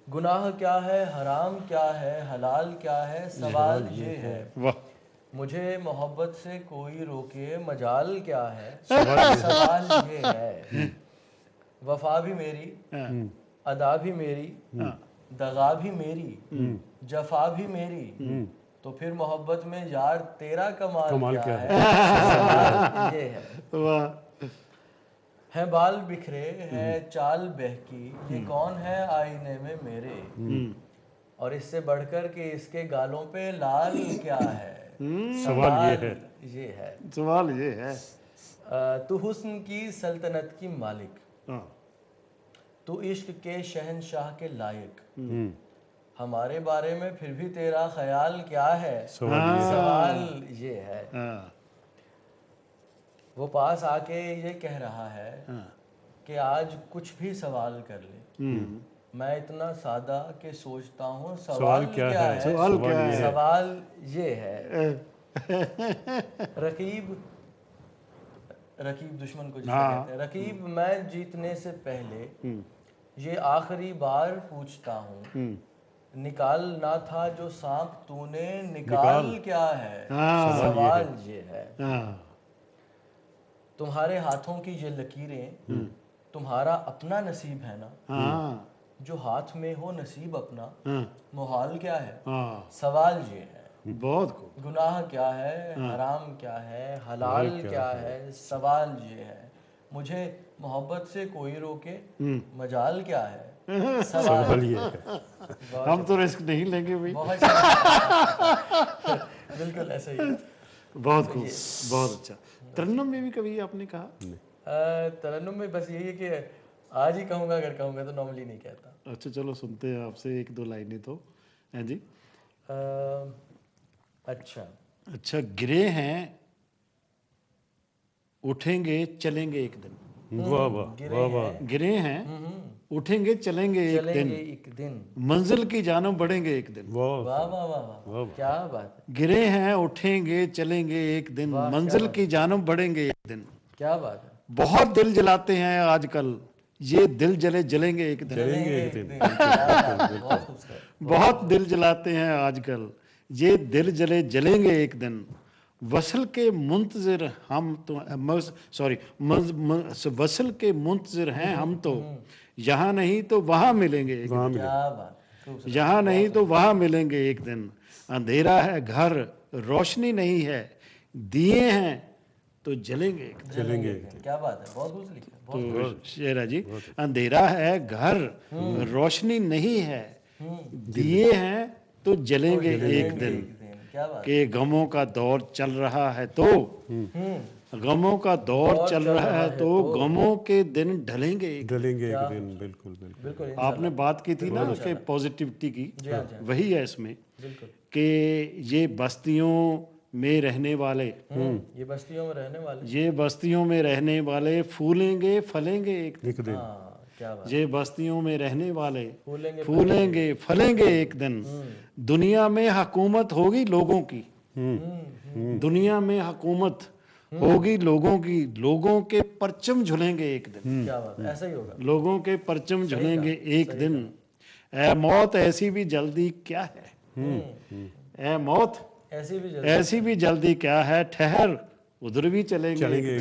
गुनाह क्या है, हराम क्या है, हलाल क्या है, सवाल ये है। वाह, मुझे मोहब्बत से कोई रोके, मजाल क्या है, सवाल ये है। वफा भी मेरी, अदा भी मेरी, दगा भी मेरी, जफा भी मेरी, तो फिर मोहब्बत में यार तेरा कमाल क्या है, सवाल ये है। वाह, है बाल बिखरे, है चाल बहकी, ये कौन है आईने में मेरे, اور اس سے بڑھ کر کہ اس کے گالوں پہ لال کیا ہے؟ سوال یہ ہے سوال یہ ہے تو حسن کی سلطنت کی مالک، ہاں تو عشق کے شہنشاہ کے لائق، ہمارے بارے میں پھر بھی تیرا خیال کیا ہے؟ سوال یہ ہے۔ وہ پاس آ کے یہ کہہ رہا ہے کہ آج کچھ بھی سوال کر لے، میں اتنا سادہ کہ سوچتا ہوں سوال کیا ہے؟ سوال یہ ہے۔ رقیب دشمن کو جسے کہتے ہیں، رقیب میں جیتنے سے پہلے یہ آخری بار پوچھتا ہوں، نکالنا تھا جو سانپ تو نے نکال کیا ہے؟ سوال یہ ہے۔ تمہارے ہاتھوں کی یہ لکیریں تمہارا اپنا نصیب ہے نا، جو ہاتھ میں ہو نصیب اپنا محال کیا ہے؟ سوال یہ ہے۔ بہت کو گناہ کیا ہے، حرام کیا ہے، حلال کیا ہے؟ سوال یہ ہے۔ مجھے محبت سے کوئی روکے، مجال کیا ہے؟ سوال یہ ہے۔ ہم تو رسک نہیں لیں گے بھائی۔ بالکل ایسا ہی ہے۔ بہت خوب، بہت اچھا۔ ترنم میں بھی کبھی آپ نے کہا؟ ترنم میں بس یہی ہے کہ آج ہی کہوں گا، اگر کہوں گا تو نارملی نہیں کہتا۔ اچھا چلو سنتے ہیں آپ سے ایک دو لائنیں تو۔ ہیں جی؟ اچھا، گرے ہیں اٹھیں گے چلیں گے ایک دن۔ واہ واہ واہ واہ۔ گرے ہیں اٹھیں گے چلیں گے ایک دن، منزل کی جانب بڑھیں گے ایک دن۔ واہ واہ واہ واہ، کیا بات ہے۔ گرے ہیں اٹھیں گے چلیں گے ایک دن، منزل کی جانب بڑھیں گے ایک دن۔ کیا بات ہے۔ بہت دل جلاتے ہیں آج کل، یہ دل جلے جلیں گے ایک دن۔ بہت دل جلاتے ہیں آج کل، یہ دل جلے جلیں گے ایک دن۔ وصل کے منتظر ہم تو وصل کے منتظر ہیں ہم تو، یہاں نہیں تو وہاں ملیں گے ایک دن۔ یہاں نہیں تو وہاں ملیں گے ایک دن۔ اندھیرا ہے گھر روشنی نہیں ہے، دیے ہیں تو جلیں گے ایک دن۔ کیا بات ہے، بہت خوب لکھا۔ تو شعر ہے جی، اندھیرا ہے گھر روشنی نہیں ہے، دیے ہیں تو جلیں گے ایک دن۔ کہ غموں کا دور چل رہا ہے تو، غموں کا دور چل رہا ہے تو غموں کے دن ڈھلیں گے ایک دن۔ بالکل بالکل۔ آپ نے بات کی تھی نا کہ پازیٹیوٹی کی، وہی ہے اس میں کہ یہ بستیوں میں رہنے والے، یہ بستیوں میں رہنے والے پھولیں گے پھلیں گے ایک دن۔ یہ بستیوں میں رہنے والے پھولیں گے پھلیں گے ایک دن۔ دنیا میں حکومت ہوگی لوگوں کی، دنیا میں حکومت ہوگی لوگوں کی، لوگوں کے پرچم جھلیں گے ایک دن۔ ایسا ہی ہوگا، لوگوں کے پرچم جھلیں گے ایک دن۔ اے موت ایسی بھی جلدی کیا ہے، اے موت ایسی بھی جلدی کیا ہے، ٹھہر ادھر بھی چلیں گے،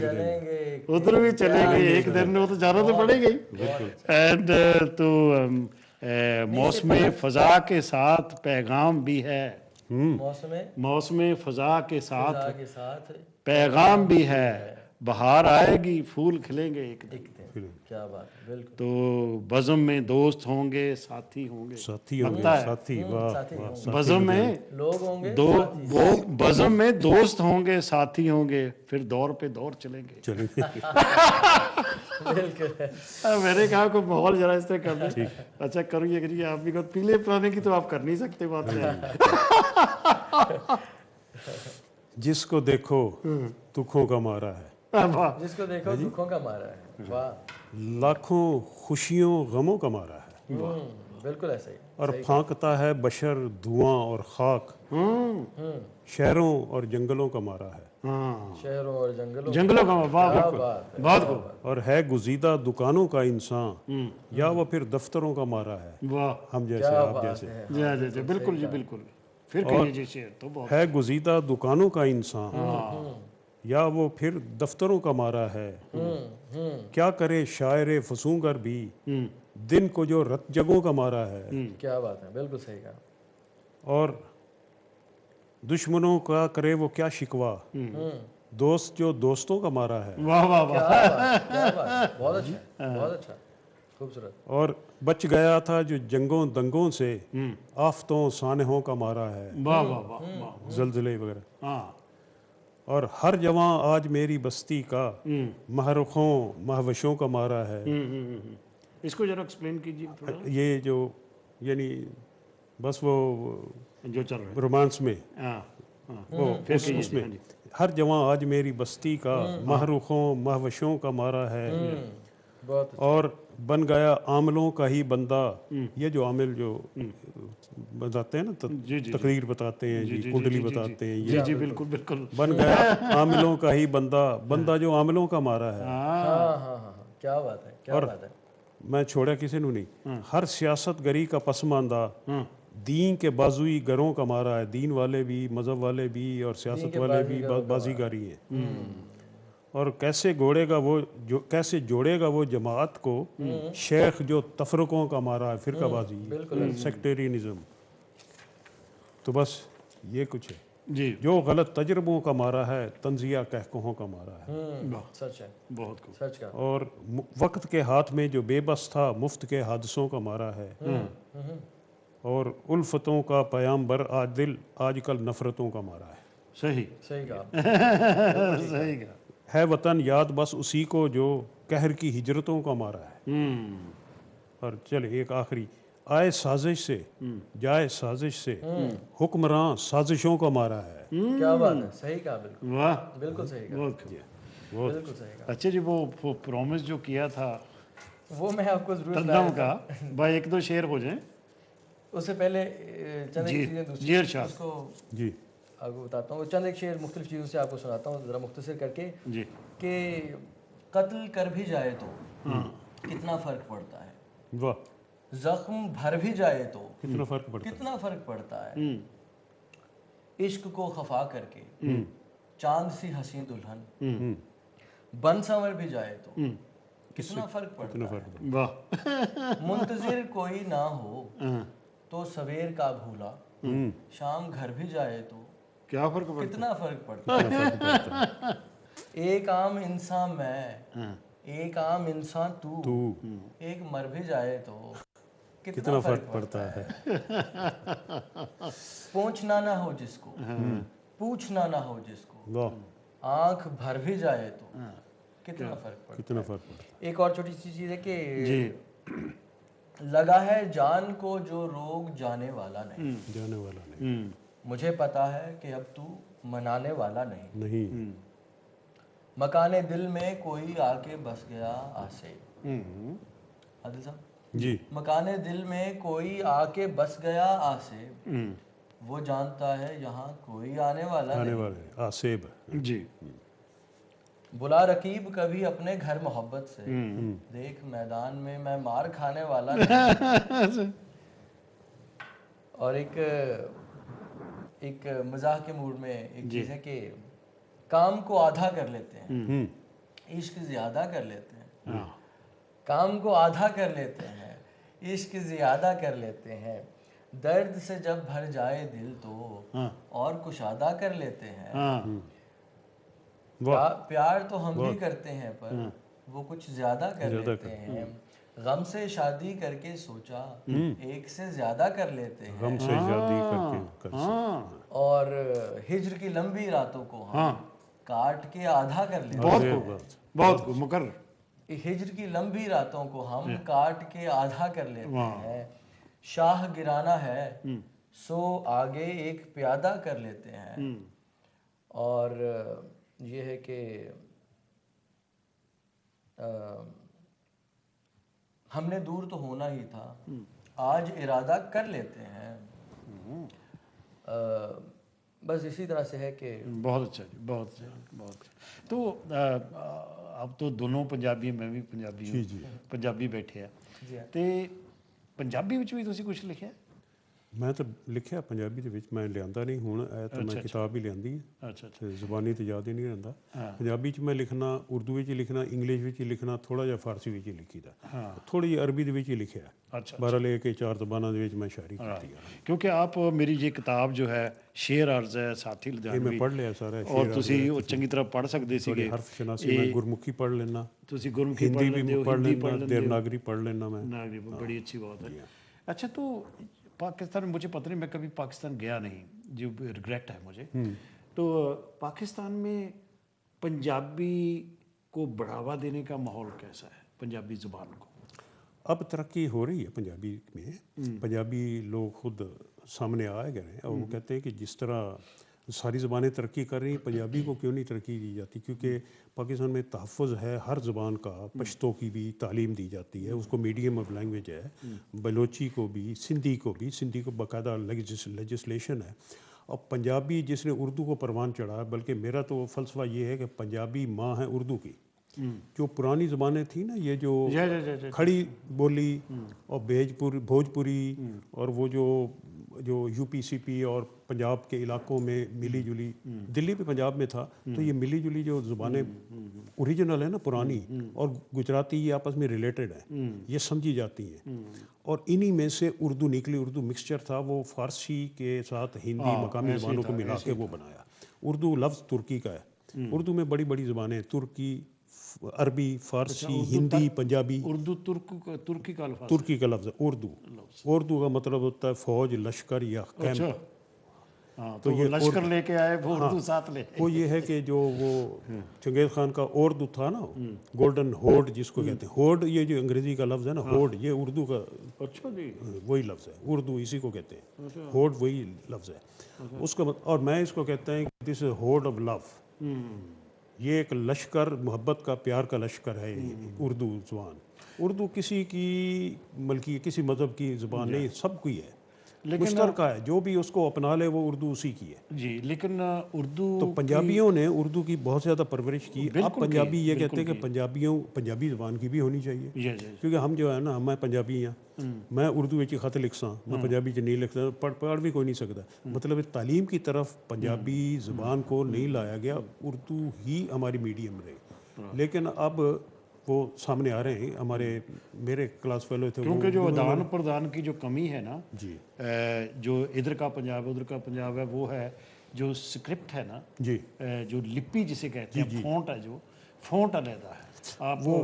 ادھر بھی چلیں گے ایک دن، وہ تو جانا تو پڑے گا ہی۔ اینڈ تو موسم فضا کے ساتھ پیغام بھی ہے، موسم فضا کے ساتھ پیغام بھی ہے، بہار آئے گی پھول کھلیں گے ایک دن۔ کیا بات ہے، بالکل۔ تو بزم میں دوست ہوں گے ساتھی ہوں گے، بزم میں لوگ ہوں گے، بزم میں دوست ہوں گے ساتھی ہوں گے، پھر دور پہ دور چلیں گے۔ میں نے کہا کوئی ماحول ذرا اس طرح کرنا۔ اچھا کریے آپ بھی، پیلے پرانے کی تو آپ کر نہیں سکتے بات۔ جس کو دیکھو دکھوں کا مارا ہے، جس کو دیکھو دکھوں کا مارا ہے، واہ۔ لاکھوں خوشیوں غموں کا مارا ہے، بالکل ایسا ہی۔ اور پھانکتا ہے بشر دھواں اور خاک، شہروں اور جنگلوں کا مارا ہے، شہروں اور جنگلوں کا، بہت خوب۔ اور ہے گزیدہ دکانوں کا انسان، یا وہ پھر دفتروں کا مارا ہے، ہم جیسے آپ جیسے۔ بالکل جی بالکل۔ پھر کہیے جی شعر تو بہت ہے گزیدہ دکانوں کا انسان، یا وہ پھر دفتروں کا مارا ہے، کیا کرے شاعر فسونگر بھی دن کو جو رت جگوں کا مارا ہے۔ کیا بات ہے، بالکل صحیح کہا۔ اور دشمنوں کا کرے وہ کیا شکوا، دوست جو دوستوں کا مارا ہے۔ واہ واہ واہ، کیا بات ہے، بہت اچھا، بہت اچھا۔ खूबसूरत। और बच गया था जो जंगों दंगों से, आफतों सानहों का मारा है, वाह वाह वाह वाह, जलजले वगैरह। हाँ और हर जवां आज मेरी बस्ती का, महरुखों महवशों का मारा है। इसको जरा एक्सप्लेन कीजिए थोड़ा, ये जो यानी बस वो जो चल रहा है। रोमांस में हाँ हाँ, वो फिर उस, कहिए, उसमें हाँ जी। हर जवां आज मेरी बस्ती का, महरुखों महवशों का मारा है। बहुत और बन गया आमलों का ही बंदा। ये जो आमिल जो बताते हैं ना, जी, जी। तकरीर बताते हैं जी जी, जी कुंडली जी, जी, बताते हैं, जी ये जी बिल्कुल बिल्कुल। बन गया आमिलों का ही बंदा, बंदा जो आमिलों का मारा है। हाँ हाँ हाँ हाँ हाँ, क्या बात है, क्या और बात है। मैं छोड़ा किसी ने नहीं। हर सियासत गरी का पसमानदा, दीन के बाजुई गरों का मारा है। दीन वाले भी, मजहब वाले भी और सियासत वाले भी बाजीगारी हैं। और कैसे जोड़ेगा वो जमात को, शेख जो तफरकों का मारा है, फिरकाबाजी, सेक्टेरियनिज्म। तो बस ये कुछ है। जी, जो गलत तजर्बों का मारा है, तंजिया कहकहों का मारा है। सच है, बहुत खूब। सच का। और वक्त के हाथ में जो बेबस था, मुफ्त के हादसों का मारा है। और उल्फतों का पयाम्बर आजकल नफरतों का मारा है। सही सही कहा। सही कहा। है वतन याद बस उसी को जो कहर की हिजरतों का मारा है। और चल एक आखिरी, आए साजिश से जाए साजिश से, हुक्मरान साजिशों का मारा है। क्या बात है, सही कहा, बिल्कुल वाह, बिल्कुल सही कहा, बहुत खूब। बिल्कुल सही कहा। अच्छा जी, वो प्रॉमिस जो किया था वो मैं आपको जरूर तंदम सुनाया का, था। भाई एक दो शेर हो जाएं। उससे पहले चंद जी, एक चीज़ें दूसरी जी इरशाद। उसको जी आपको बताता हूँ। चंद एक शेर मुख्तलिफ चीज़ों से आपको सुनाता हूँ ज़रा मुख्तसर करके, जी कि कत्ल कर भी जाए तो कितना फ़र्क पड़ता है, वाह, ज़ख्म भर भी जाए तो कितना फर्क पड़ता है। कितना फ़र्क पड़ता है। इश्क को खफा करके चांद सी हंसी दुल्हन बन संवर भी जाए तो कितना फ़र्क कितना पड़ता फर्क है। वाह। मुंतजिर कोई ना हो तो सवेर का भूला, शाम घर भी जाए तो क्या फर्क पड़ता कितना फर्क पड़ता है। फर्क पड़ता है। एक आम इंसान मैं, एक आम इंसान तू, एक मर भी जाए तो कितना फर्क पड़ता है। पूछना ना हो जिसको, पूछना ना हो जिसको, वाह, आंख भर भी जाए तो कितना फर्क पड़ता कितना फर्क पड़ता है। है। एक और छोटी सी चीज़ है कि जी, लगा है जान को जो रोग जाने वाला नहीं, जाने वाला नहीं। मुझे पता है कि अब तू मनाने वाला नहीं। नहीं। मकाने दिल में कोई आके बस गया आसे, आदिल साहब, जी मकाने दिल में कोई आके बस गया आसे, वो जानता है यहाँ कोई आने वाला आने नहीं। वाले आसेब। जी, बुला रकीब कभी अपने घर मोहब्बत से, देख मैदान में मैं मार खाने वाला नहीं। और एक मजाक के मूड में एक चीज़ है कि काम को आधा कर लेते हैं, इश्क ज्यादा कर लेते हैं। काम को आधा कर लेते हैं, इश्क ज्यादा कर लेते हैं। दर्द से जब भर जाए दिल तो और कुशादा कर लेते हैं। प्यार तो हम भी करते हैं पर वो कुछ ज्यादा कर लेते हैं। गम से शादी करके सोचा एक से ज्यादा कर लेते हैं। गम से शादी करके और हिज्र की लंबी रातों को हम काट के आधा कर लेते हैं। बहुत खूब, बहुत खूब मुकर्रर। हिज्र की लंबी रातों को हम काट के आधा कर लेते हैं। शाह गिराना है सो आगे एक प्यादा कर लेते हैं। और ये है कि हमने दूर तो होना ही था, आज इरादा कर लेते हैं। बस इसी तरह से है कि बहुत अच्छा जी, बहुत अच्छा, बहुत अच्छा। तो अब तो दोनों ਪੰਜਾਬੀ, मैं भी ਪੰਜਾਬੀ हूँ, ਪੰਜਾਬੀ बैठे ਆ जी हाँ। ਤੇ ਪੰਜਾਬੀ ਵਿੱਚ ਵੀ ਤੁਸੀਂ ਕੁਝ ਲਿਖਿਆ? ਮੈਂ ਤਾਂ ਲਿਖਿਆ ਪੰਜਾਬੀ ਦੇ ਵਿੱਚ, ਮੈਂ ਲਿਆਂਦਾ ਨਹੀਂ ਹੁਣ, ਇਹ ਤਾਂ ਮੈਂ ਕਿਤਾਬ ਹੀ ਲਿਆਂਦੀ ਹੈ ਅੱਛਾ ਅੱਛਾ ਤੇ ਜ਼ੁਬਾਨੀ ਤਾਂ ਯਾਦ ਹੀ ਨਹੀਂ ਰਹਿੰਦਾ। ਹਾਂ। ਪੰਜਾਬੀ 'ਚ ਮੈਂ ਲਿਖਣਾ, ਉਰਦੂ ਵਿੱਚ ਹੀ ਲਿਖਣਾ, ਇੰਗਲਿਸ਼ ਵਿੱਚ ਹੀ ਲਿਖਣਾ, ਥੋੜ੍ਹਾ ਜਿਹਾ ਫਾਰਸੀ ਵਿੱਚ ਹੀ ਲਿਖੀਦਾ, ਹਾਂ। ਥੋੜ੍ਹੀ ਜਿਹੀ ਅਰਬੀ ਦੇ ਵਿੱਚ ਹੀ ਲਿਖਿਆ। ਅੱਛਾ ਬਹਰਹਾਲ ਇਹ ਕਿ 4 ਜ਼ਬਾਨਾਂ ਦੇ ਵਿੱਚ ਮੈਂ ਸ਼ਾਇਰੀ ਕੀਤੀ ਹੈ। ਕਿਉਂਕਿ ਆਪ ਮੇਰੀ ਜੇ ਕਿਤਾਬ ਜੋ ਹੈ ਸ਼ੇਰ ਅਰਜ਼ ਹੈ ਸਾਥੀ ਇਹ ਮੈਂ ਲੁਧਿਆਣਵੀ, ਪੜ੍ਹ ਲਿਆ ਸਾਰਾ ਔਰ ਤੁਸੀਂ ਉਹ ਚੰਗੀ ਤਰ੍ਹਾਂ ਪੜ੍ਹ ਸਕਦੇ ਥੋੜੀ ਸੀਗੇ। ਹਰਫ ਸ਼ਨਾਸੀ ਮੈਂ ਗੁਰਮੁਖੀ ਪੜ੍ਹ ਲੈਣਾ, ਤੁਸੀਂ ਗੁਰਮੁਖੀ ਪੜ੍ਹ ਹਿੰਦੀ ਲੈਂਦੇ ਵੀ ਹੋ, ਪੜ੍ਹ ਹਿੰਦੀ ਪੜ੍ਹ ਲੈਣਾ, ਲੈਂਦੇ हो, देवनागरी पढ़ लेना मैं। नागरी बड़ी अच्छी बात है। अच्छा, तो पाकिस्तान मुझे पता नहीं, मैं कभी पाकिस्तान गया नहीं, जो रिग्रेट है मुझे। तो पाकिस्तान में पंजाबी को बढ़ावा देने का माहौल कैसा है, पंजाबी ज़ुबान को? अब तरक्की हो रही है पंजाबी में, पंजाबी लोग खुद सामने आ गए हैं और वो कहते हैं कि जिस तरह सारी ज़बानें तरक्की कर रही हैं, पंजाबी को क्यों नहीं तरक्की दी जाती, क्योंकि पाकिस्तान में तहफ़्फ़ुज़ है हर ज़बान का, पश्तो की भी तालीम दी जाती है, उसको मीडियम ऑफ लैंग्वेज है, बलोची को भी, सिंधी को बाकायदा लेजिस्लेशन है। और पंजाबी जिसने उर्दू को परवान चढ़ा, बल्कि मेरा तो फ़लसफ़ा ये है कि पंजाबी माँ है उर्दू की। जो पुरानी ज़बानें थी ना, ये जो खड़ी बोली और भोजपुरी और वो जो यूपी और पंजाब के इलाकों में मिली जुली, दिल्ली भी पंजाब में था, तो ये मिली जुली जो ज़ुबानें ओरिजिनल है ना पुरानी, और गुजराती ये आपस में रिलेटेड है, ये समझी जाती हैं। और इन्हीं में से उर्दू निकली, उर्दू मिक्सचर था, वो फ़ारसी के साथ हिंदी मकामी ज़बानों को मिला के वो बनाया। उर्दू लफ्ज़ तुर्की का है, उर्दू में बड़ी बड़ी ज़बानें, तुर्की, अरबी, फ़ारसी, हिंदी, पंजाबी। उर्दू तुर्की का अल्फाज, तुर्की का लफ्ज़ है उर्दू। उर्दू का मतलब होता है फ़ौज, लश्कर या कैंप। अच्छा, हाँ, तो ये लश्कर लेके आए, वो उर्दू साथ ले। वो ये है कि जो वो चंगेज़ खान का उर्दू था ना, गोल्डन होर्ड जिसको कहते हैं, होर्ड ये जो अंग्रेज़ी का लफ्ज़ है ना, होर्ड ये उर्दू का अच्छा जी, वही लफ्ज़ है, उर्दू इसी को कहते हैं, होर्ड वही लफ्ज़ है उसका। और मैं इसको कहता हूँ कि दिस होर्ड ऑफ लव, ये एक लश्कर, मोहब्बत का, प्यार का लश्कर है उर्दू ज़ुबान। उर्दू किसी की मल्की, किसी मज़हब की ज़ुबान नहीं, सब की है, मुश्तरका है, जो भी उसको अपना ले वो उर्दू उसी की है जी। लेकिन उर्दू तो पंजाबियों ने उर्दू की बहुत ज़्यादा परवरिश की। अब पंजाबी ये कहते हैं कि पंजाबी ज़ुबान की भी होनी चाहिए, क्योंकि हम जो है ना, मैं पंजाबी हाँ, मैं उर्दू में खत लिखसा, मैं पंजाबी नहीं लिखता, पढ़ भी कोई नहीं सकता। मतलब तालीम की तरफ पंजाबी ज़ुबान को नहीं लाया गया, उर्दू ही हमारी मीडियम रही। लेकिन अब वो सामने आ रहे हैं, मेरे क्लास फेलो थे, क्योंकि जो आदान प्रदान की जो कमी है ना जी, जो इधर का पंजाब उधर का पंजाब है, वो है जो स्क्रिप्ट है ना जी, जो लिपि जिसे कहते हैं, फ़ॉन्ट है, जो फ़ॉन्ट अलग है। आप वो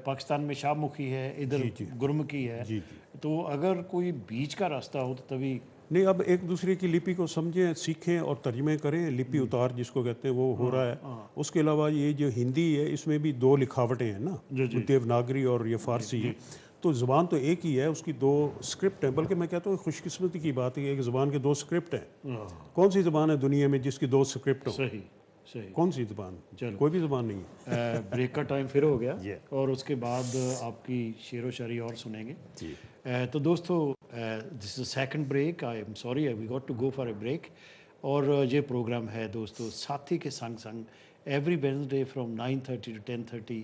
पाकिस्तान में शाहमुखी है, इधर गुरमुखी है, तो अगर कोई बीच का रास्ता हो तो तभी नहीं। अब एक दूसरे की लिपि को समझें, सीखें और तर्जमे करें, लिपि उतार जिसको कहते हैं वो हो रहा है। उसके अलावा ये जो हिंदी है, इसमें भी 2 लिखावटें हैं ना, देवनागरी और ये फ़ारसी, तो ज़ुबान तो एक ही है, उसकी 2 स्क्रिप्ट हैं। बल्कि मैं कहता हूँ खुशकिस्मती की बात है, एक ज़ुबान के 2 स्क्रिप्ट हैं। कौन सी ज़ुबान है दुनिया में जिसकी 2 स्क्रिप्ट हो? सही। कौन सी ज़ुबान? कोई भी ज़ुबान नहीं है। ब्रेक का टाइम फिर हो गया और उसके बाद आपकी शेर व शायरी और सुनेंगे जी। तो दोस्तों, this is second break, I am sorry, we got to go for a break. और ये प्रोग्राम है दोस्तों साथी के संग संग, एवरी वेडनेसडे फ्रॉम 9:30 to 10:30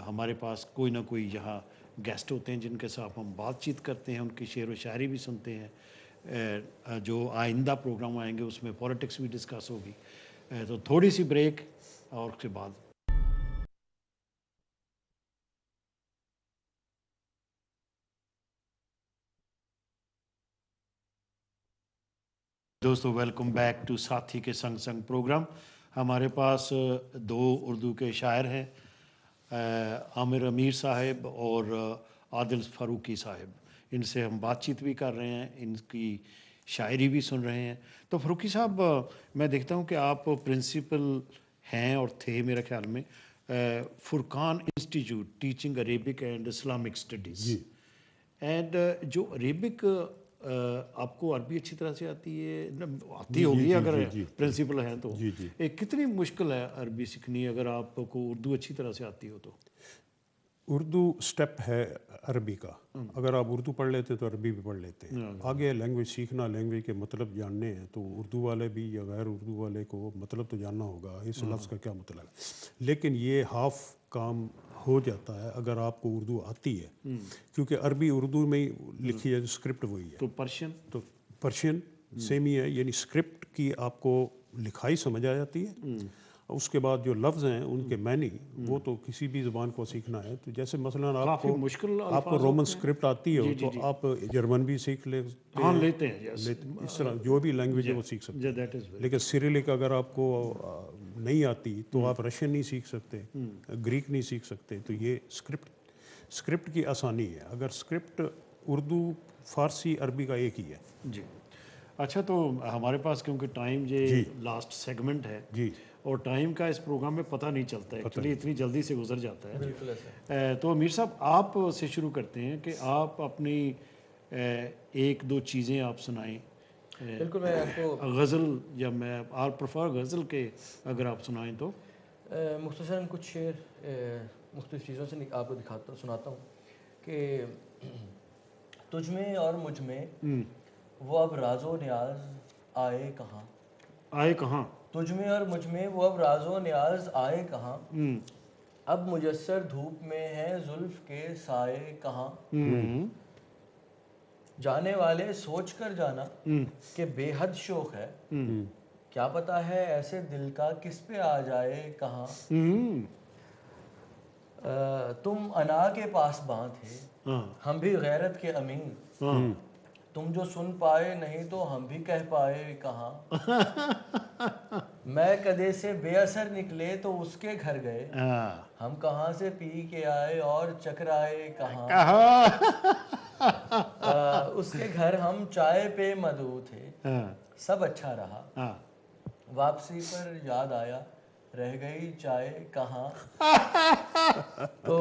हमारे पास कोई ना कोई यहाँ गेस्ट होते हैं जिनके साथ हम बातचीत करते हैं, उनकी शेर व शायरी भी सुनते हैं। जो आइंदा प्रोग्राम आएंगे उसमें पॉलिटिक्स भी डिस्कस होगी। तो थोड़ी सी ब्रेक और उसके बाद दोस्तों, वेलकम बैक टू साथी के संग संग प्रोग्राम। हमारे पास 2 उर्दू के शायर हैं, आमिर अमीर साहब और आदिल फारूकी साहब। इनसे हम बातचीत भी कर रहे हैं, इनकी शायरी भी सुन रहे हैं। तो फारूकी साहब, मैं देखता हूँ कि आप प्रिंसिपल हैं और थे मेरे ख्याल में Furqan institute teaching Arabic and Islamic studies. And जो अरेबिक, आपको अरबी अच्छी तरह से आती है, आती होगी अगर प्रिंसिपल हैं तो। कितनी मुश्किल है अरबी सीखनी अगर आपको उर्दू अच्छी तरह से आती हो तो? उर्दू स्टेप है अरबी का, अगर आप उर्दू पढ़ लेते तो अरबी भी पढ़ लेते हैं। आगे लैंग्वेज सीखना, लैंग्वेज के मतलब जानने हैं, तो उर्दू वाले भी या गैर उर्दू वाले को मतलब तो जानना होगा इस लफ्ज़ का क्या मतलब है। लेकिन ये हाफ काम ہو جاتا ہے اگر آپ کو اردو آتی ہے، کیونکہ عربی اردو میں ہی لکھی ہے، اسکرپٹ وہی ہے. تو پرشین تو پرشین سیم ہی ہے، یعنی اسکرپٹ کی آپ کو لکھائی سمجھ آ جاتی ہے. اس کے بعد جو لفظ ہیں ان کے معنی وہ تو کسی بھی زبان کو سیکھنا ہے. تو جیسے مثلاً کافی مشکل آپ کو رومن اسکرپٹ آتی ہے تو آپ جرمن بھی سیکھ لیتے ہاں ہیں، لیتے ہیں. اس طرح جو بھی لینگویج ہے وہ سیکھ سکتے ہیں. لیکن سیریلک اگر آپ کو نہیں آتی تو آپ رشین نہیں سیکھ سکتے، گریک نہیں سیکھ سکتے. تو یہ اسکرپٹ کی آسانی ہے. اگر اسکرپٹ اردو فارسی عربی کا ایک ہی ہے. جی اچھا، تو ہمارے پاس کیونکہ ٹائم یہ لاسٹ سیگمنٹ ہے جی، اور ٹائم کا اس پروگرام میں پتہ نہیں چلتا ہے ایکچولی، اتنی جلدی سے گزر جاتا ہے. بالکل ایسا. تو امیر صاحب آپ سے شروع کرتے ہیں کہ آپ اپنی ایک دو چیزیں آپ سنائیں. بالکل، میں آپ کو غزل یا میں آپ پریفر غزل کے اگر آپ سنائیں تو مختصراً کچھ شعر مختلف چیزوں سے آپ کو سناتا ہوں کہ تجھ میں اور مجھ میں وہ اب راز و نیاز آئے کہاں. آئے کہاں؟ تجھ میں اور مجھ میں وہ اب راز و نیاز آئے کہاں. اب مجسر دھوپ میں ہے زلف کے سائے کہاں. جانے والے سوچ کر جانا کہ بے حد شوق ہے، کیا پتا ہے ایسے دل کا کس پہ آ جائے کہاں. تم انا کے پاس باں تھے، ہم بھی غیرت کے امیر، تم جو سن پائے نہیں تو ہم بھی کہہ پائے کہاں. میں کدے سے بے اثر نکلے تو اس کے گھر گئے، ہم کہاں سے پی کے آئے اور چکرائے کہاں. اس کے گھر ہم چائے پہ مدعو تھے، سب اچھا رہا، واپسی پر یاد آیا رہ گئی چائے کہاں. تو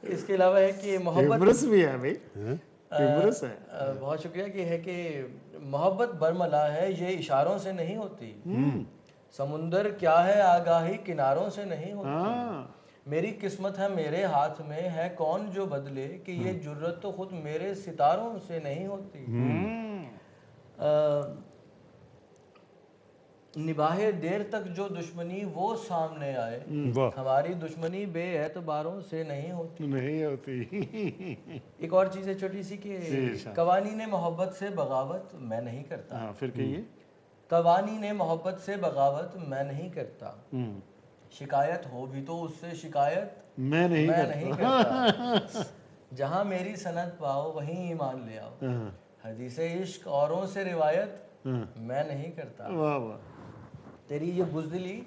اس کے علاوہ ہے کہ محبت بھی ہے بھائی، بہت شکریہ کہ ہے کہ محبت برملا ہے یہ اشاروں سے نہیں ہوتی، سمندر کیا ہے آگاہی کناروں سے نہیں ہوتی. میری قسمت ہے میرے ہاتھ میں، ہے کون جو بدلے کہ یہ جرت تو خود میرے ستاروں سے نہیں ہوتی. نباہے دیر تک جو دشمنی وہ سامنے آئے، ہماری دشمنی بے اعتباروں سے نہیں ہوتی. ایک اور چیز ہے چھوٹی سی کہ قوانین محبت سے بغاوت میں نہیں کرتا. پھر کہیے. قوانین محبت سے بغاوت میں نہیں کرتا، شکایت ہو بھی تو اس سے شکایت میں نہیں کرتا. جہاں میری سند پاؤ وہیں ایمان لے آؤ، حدیث عشق اوروں سے روایت میں نہیں کرتا. تیری یہ بزدلی